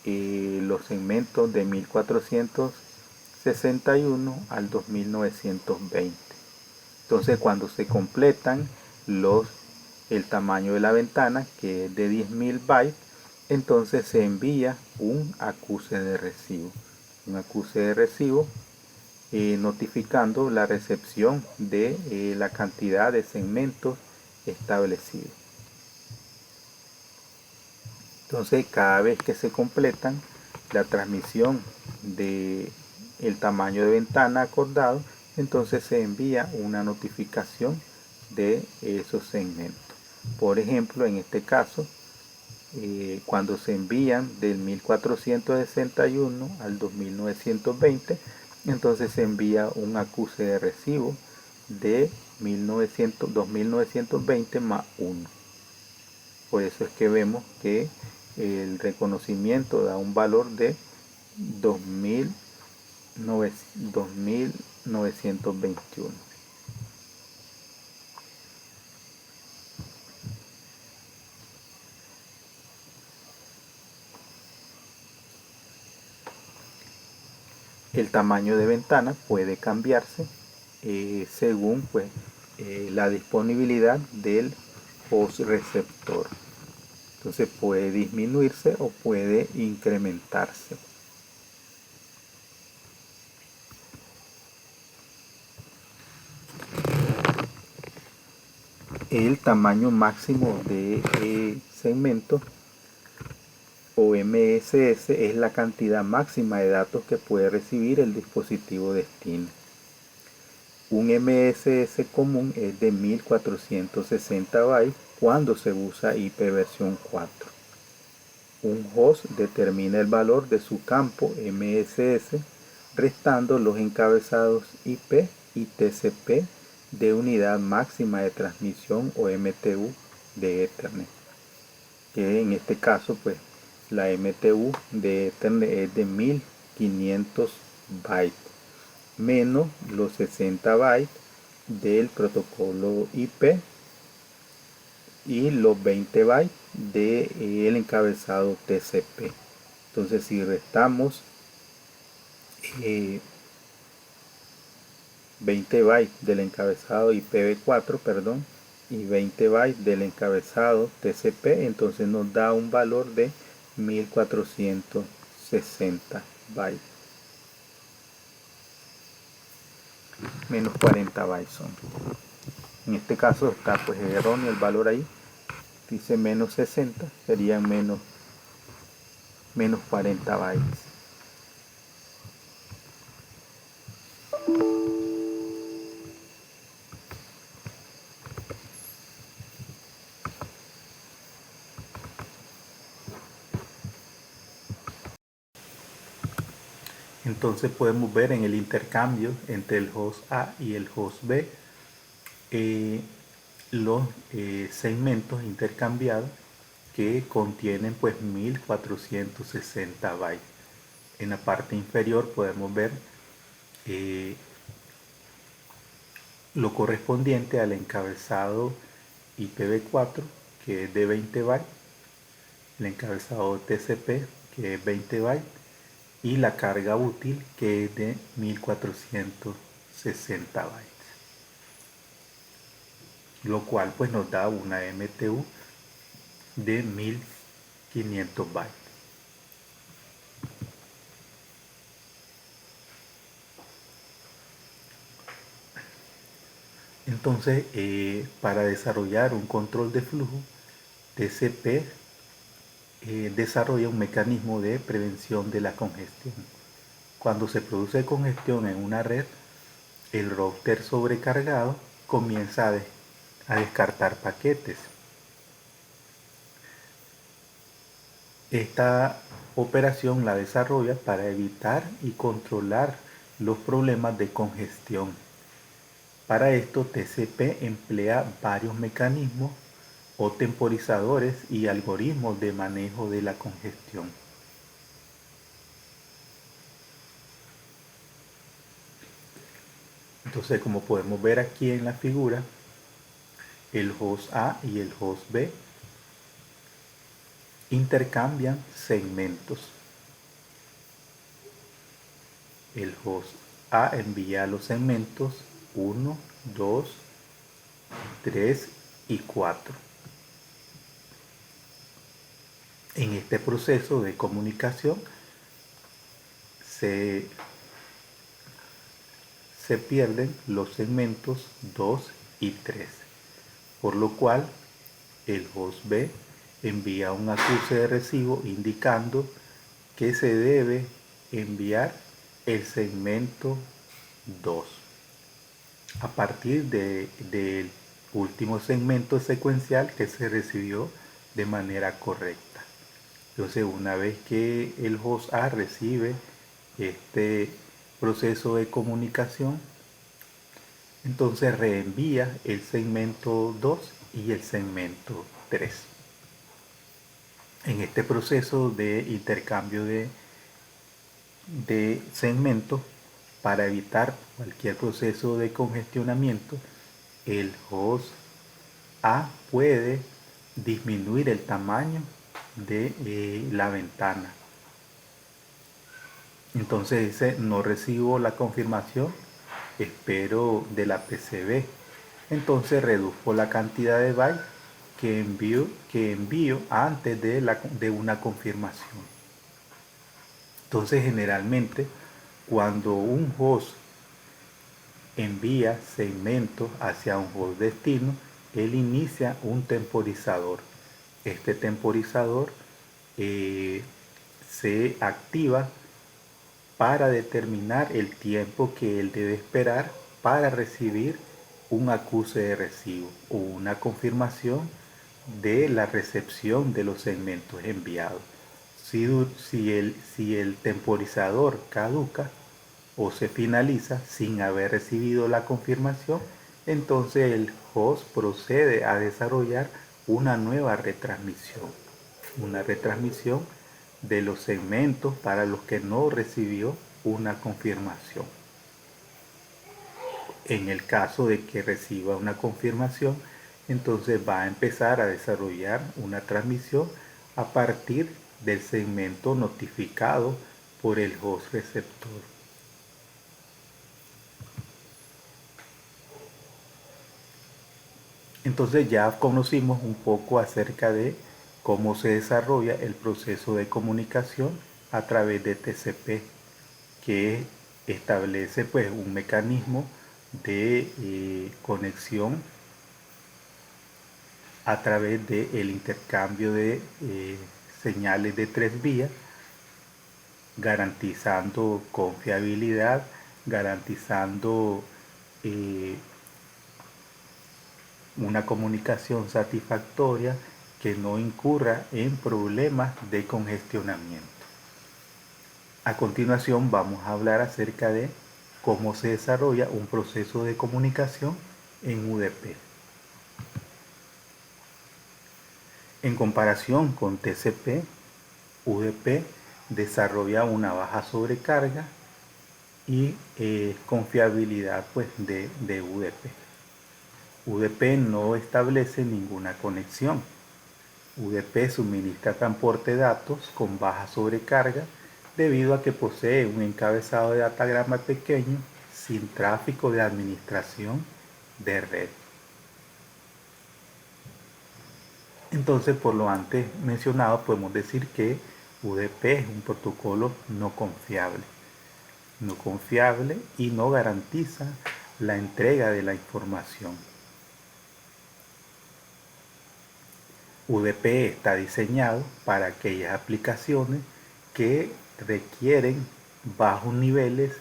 los segmentos de 1461 al 2920. Entonces cuando se completan el tamaño de la ventana, que es de 10.000 bytes, entonces se envía un acuse de recibo. Un acuse de recibo notificando la recepción de la cantidad de segmentos establecidos. Entonces cada vez que se completan la transmisión de el tamaño de ventana acordado, entonces se envía una notificación de esos segmentos. Por ejemplo, en este caso, cuando se envían del 1461 al 2920, entonces se envía un acuse de recibo de 2920 más 1. Por eso es que vemos que el reconocimiento da un valor de 2921. El tamaño de ventana puede cambiarse según la disponibilidad del host receptor. Entonces puede disminuirse o puede incrementarse. El tamaño máximo de segmento o MSS es la cantidad máxima de datos que puede recibir el dispositivo destino. Un MSS común es de 1460 bytes cuando se usa IP versión 4. Un host determina el valor de su campo MSS restando los encabezados IP y TCP de unidad máxima de transmisión o MTU de Ethernet, que en este caso pues la MTU de Ethernet es de 1500 bytes menos los 60 bytes del protocolo IP y los 20 bytes del encabezado TCP. Entonces si restamos 20 bytes del encabezado IPv4, perdón, y 20 bytes del encabezado TCP, entonces nos da un valor de 1460 bytes. Menos 40 bytes son. En este caso está pues erróneo el valor ahí. Dice menos 60, serían menos 40 bytes. Entonces podemos ver en el intercambio entre el host A y el host B los segmentos intercambiados que contienen pues 1460 bytes. En la parte inferior podemos ver lo correspondiente al encabezado IPv4, que es de 20 bytes, el encabezado TCP, que es 20 bytes, y la carga útil, que es de 1460 bytes, lo cual pues nos da una MTU de 1500 bytes. Entonces, para desarrollar un control de flujo, TCP desarrolla un mecanismo de prevención de la congestión. Cuando se produce congestión en una red, el router sobrecargado comienza a descartar paquetes. Esta operación la desarrolla para evitar y controlar los problemas de congestión. Para esto, TCP emplea varios mecanismos o temporizadores y algoritmos de manejo de la congestión. Entonces, como podemos ver aquí en la figura, el host A y el host B intercambian segmentos. El host A envía los segmentos 1, 2, 3 y 4. En este proceso de comunicación se pierden los segmentos 2 y 3, por lo cual el host B envía un acuse de recibo indicando que se debe enviar el segmento 2 a partir del último segmento secuencial que se recibió de manera correcta. Entonces, una vez que el host A recibe este proceso de comunicación, entonces reenvía el segmento 2 y el segmento 3. En este proceso de intercambio de segmentos, para evitar cualquier proceso de congestionamiento, el host A puede disminuir el tamaño de la ventana. Entonces dice: no recibo la confirmación, espero de la PCB. Entonces redujo la cantidad de bytes que envío antes de una confirmación. Entonces, generalmente, cuando un host envía segmentos hacia un host destino, él inicia un temporizador. Este temporizador se activa para determinar el tiempo que él debe esperar para recibir un acuse de recibo o una confirmación de la recepción de los segmentos enviados. Si el temporizador caduca o se finaliza sin haber recibido la confirmación, entonces el host procede a desarrollar una nueva retransmisión de los segmentos para los que no recibió una confirmación. En el caso de que reciba una confirmación, entonces va a empezar a desarrollar una transmisión a partir del segmento notificado por el host receptor. Entonces ya conocimos un poco acerca de cómo se desarrolla el proceso de comunicación a través de TCP, que establece pues un mecanismo de conexión a través del intercambio de señales de 3 vías, garantizando confiabilidad, garantizando una comunicación satisfactoria que no incurra en problemas de congestionamiento. A continuación vamos a hablar acerca de cómo se desarrolla un proceso de comunicación en UDP. En comparación con TCP, UDP desarrolla una baja sobrecarga y confiabilidad pues, de UDP. UDP no establece ninguna conexión. UDP suministra transporte de datos con baja sobrecarga debido a que posee un encabezado de datagrama pequeño sin tráfico de administración de red. Entonces, por lo antes mencionado, podemos decir que UDP es un protocolo no confiable y no garantiza la entrega de la información. UDP está diseñado para aquellas aplicaciones que requieren bajos niveles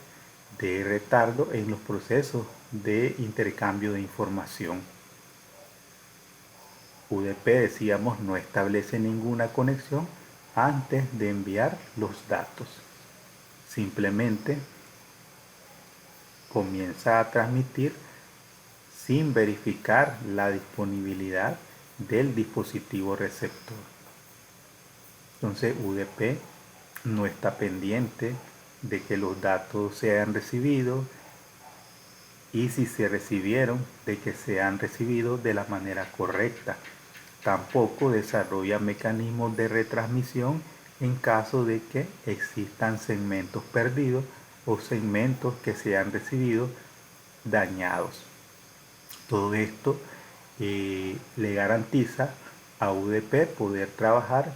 de retardo en los procesos de intercambio de información. UDP, decíamos, no establece ninguna conexión antes de enviar los datos. Simplemente comienza a transmitir sin verificar la disponibilidad del dispositivo receptor. Entonces UDP no está pendiente de que los datos se hayan recibido y si se recibieron, de que se han recibido de la manera correcta. Tampoco desarrolla mecanismos de retransmisión en caso de que existan segmentos perdidos o segmentos que se han recibido dañados. Todo esto le garantiza a UDP poder trabajar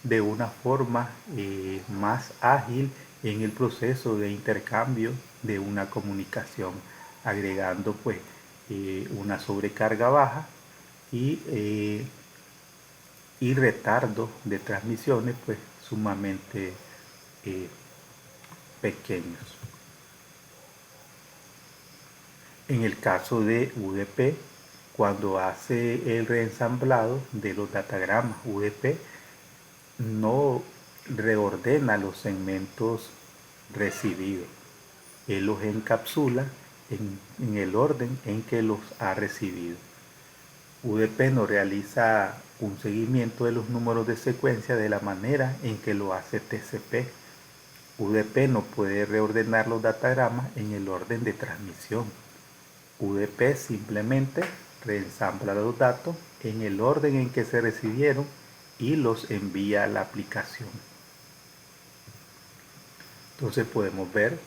de una forma más ágil en el proceso de intercambio de una comunicación, agregando pues una sobrecarga baja y retardos de transmisiones pues sumamente pequeños. En el caso de UDP, cuando hace el reensamblado de los datagramas, UDP no reordena los segmentos recibidos. Él los encapsula en el orden en que los ha recibido. UDP no realiza un seguimiento de los números de secuencia de la manera en que lo hace TCP. UDP no puede reordenar los datagramas en el orden de transmisión. UDP simplemente reensambla los datos en el orden en que se recibieron y los envía a la aplicación. Entonces podemos ver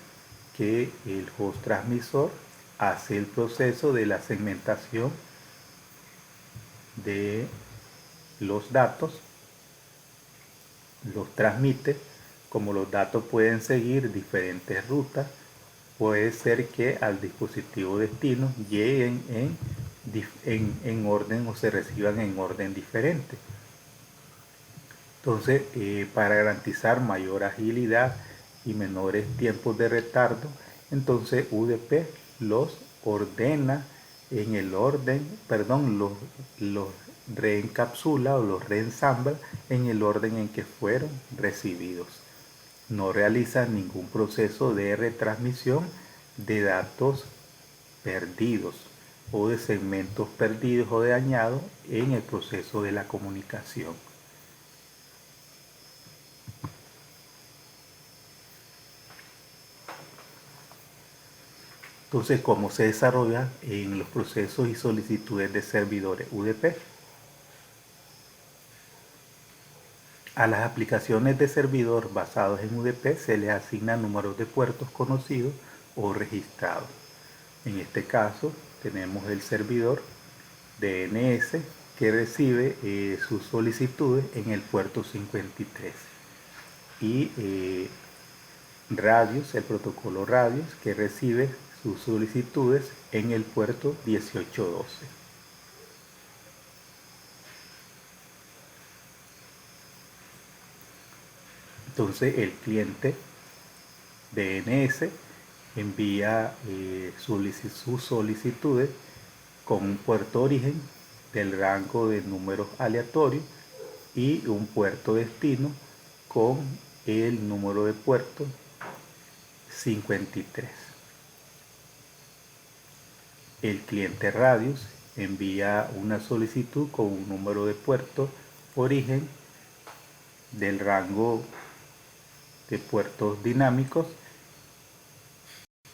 que el host transmisor hace el proceso de la segmentación de los datos, los transmite. Como los datos pueden seguir diferentes rutas, puede ser que al dispositivo destino lleguen en orden o se reciban en orden diferente. Entonces, para garantizar mayor agilidad y menores tiempos de retardo, entonces UDP los ordena en el orden, los reencapsula o los reensambla en el orden en que fueron recibidos. No realiza ningún proceso de retransmisión de datos perdidos o de segmentos perdidos o dañados en el proceso de la comunicación. Entonces, ¿cómo se desarrolla en los procesos y solicitudes de servidores UDP? A las aplicaciones de servidor basados en UDP se les asignan números de puertos conocidos o registrados. En este caso tenemos el servidor DNS que recibe sus solicitudes en el puerto 53 y Radius, el protocolo Radius, que recibe sus solicitudes en el puerto 1812. Entonces el cliente DNS envía sus solicitudes con un puerto origen del rango de números aleatorios y un puerto destino con el número de puerto 53. El cliente Radius envía una solicitud con un número de puerto origen del rango de puertos dinámicos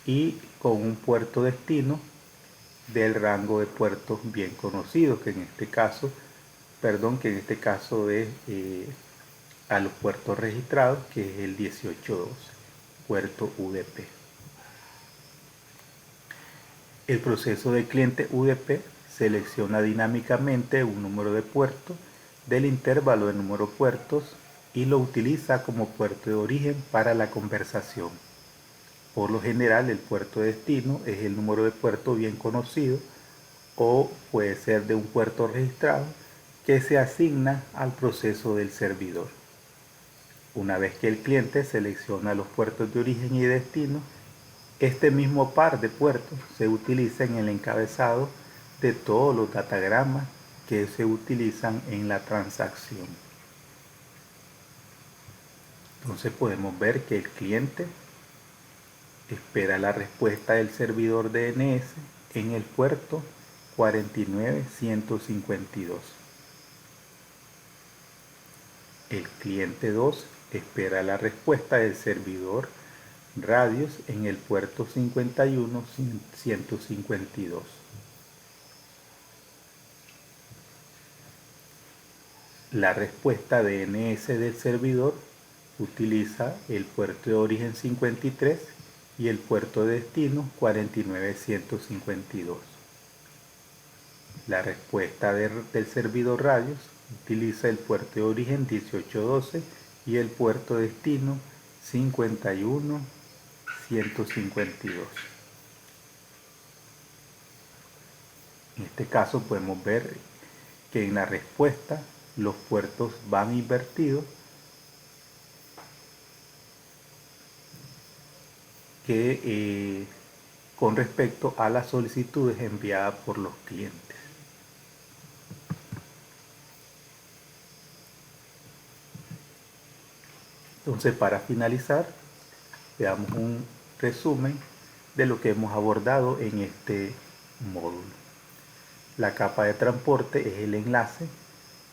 y con un puerto destino del rango de puertos bien conocidos, que en este caso es a los puertos registrados, que es el 1812, puerto UDP. El proceso de cliente UDP selecciona dinámicamente un número de puerto del intervalo de número de puertos y lo utiliza como puerto de origen para la conversación. Por lo general, el puerto de destino es el número de puerto bien conocido o puede ser de un puerto registrado que se asigna al proceso del servidor. Una vez que el cliente selecciona los puertos de origen y destino, este mismo par de puertos se utiliza en el encabezado de todos los datagramas que se utilizan en la transacción. Entonces podemos ver que el cliente espera la respuesta del servidor DNS en el puerto 49152. El cliente 2 espera la respuesta del servidor Radius en el puerto 51152. La respuesta DNS del servidor utiliza el puerto de origen 53 y el puerto de destino 49152. La respuesta del servidor Radius utiliza el puerto de origen 1812 y el puerto de destino 51152. En este caso podemos ver que en la respuesta los puertos van invertidos, que con respecto a las solicitudes enviadas por los clientes. Entonces, para finalizar, veamos un resumen de lo que hemos abordado en este módulo. La capa de transporte es el enlace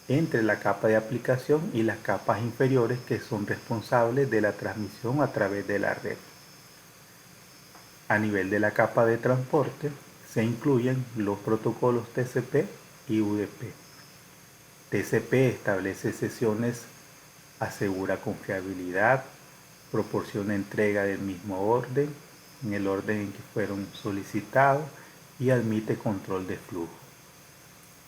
entre la capa de aplicación y las capas inferiores que son responsables de la transmisión a través de la red. A nivel de la capa de transporte se incluyen los protocolos TCP y UDP. TCP establece sesiones, asegura confiabilidad, proporciona entrega del mismo orden, en el orden en que fueron solicitados y admite control de flujo.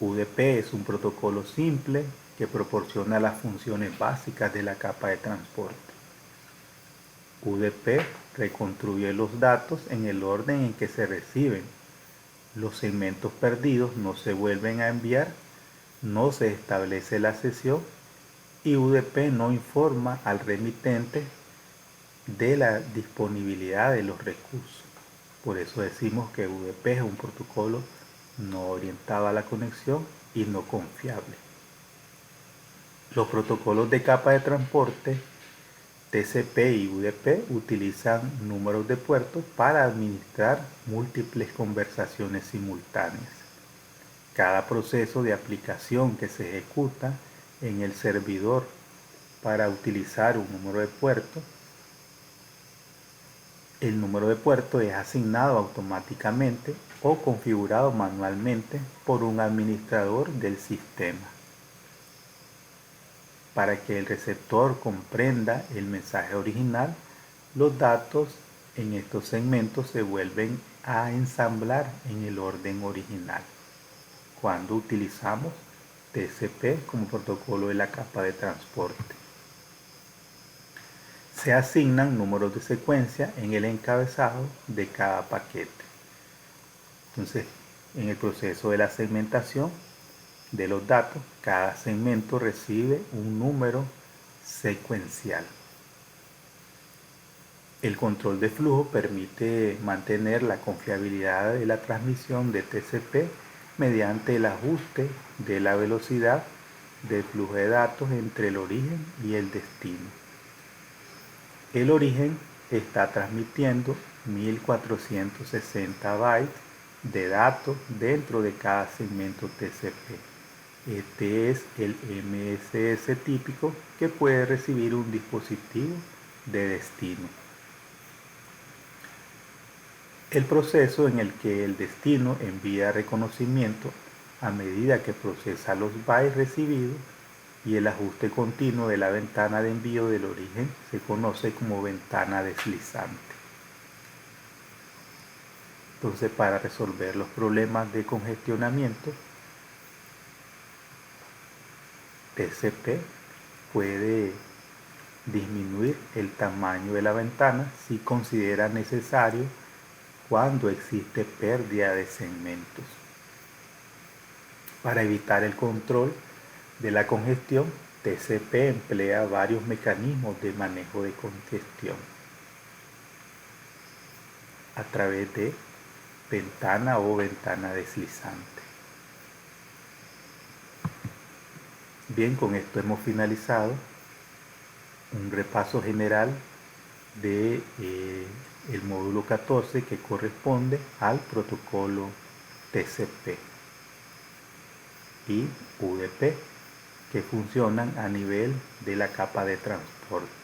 UDP es un protocolo simple que proporciona las funciones básicas de la capa de transporte. UDP reconstruye los datos en el orden en que se reciben. Los segmentos perdidos no se vuelven a enviar, no se establece la sesión y UDP no informa al remitente de la disponibilidad de los recursos. Por eso decimos que UDP es un protocolo no orientado a la conexión y no confiable. Los protocolos de capa de transporte TCP y UDP utilizan números de puertos para administrar múltiples conversaciones simultáneas. Cada proceso de aplicación que se ejecuta en el servidor para utilizar un número de puerto, el número de puerto es asignado automáticamente o configurado manualmente por un administrador del sistema. Para que el receptor comprenda el mensaje original, los datos en estos segmentos se vuelven a ensamblar en el orden original. Cuando utilizamos TCP como protocolo de la capa de transporte, se asignan números de secuencia en el encabezado de cada paquete. Entonces, en el proceso de la segmentación de los datos, cada segmento recibe un número secuencial. El control de flujo permite mantener la confiabilidad de la transmisión de TCP mediante el ajuste de la velocidad del flujo de datos entre el origen y el destino. El origen está transmitiendo 1460 bytes de datos dentro de cada segmento TCP. Este es el MSS típico que puede recibir un dispositivo de destino. El proceso en el que el destino envía reconocimiento a medida que procesa los bytes recibidos y el ajuste continuo de la ventana de envío del origen se conoce como ventana deslizante. Entonces, para resolver los problemas de congestionamiento, TCP puede disminuir el tamaño de la ventana si considera necesario cuando existe pérdida de segmentos. Para evitar el control de la congestión, TCP emplea varios mecanismos de manejo de congestión a través de ventana o ventana deslizante. Bien, con esto hemos finalizado un repaso general de el módulo 14 que corresponde al protocolo TCP y UDP que funcionan a nivel de la capa de transporte.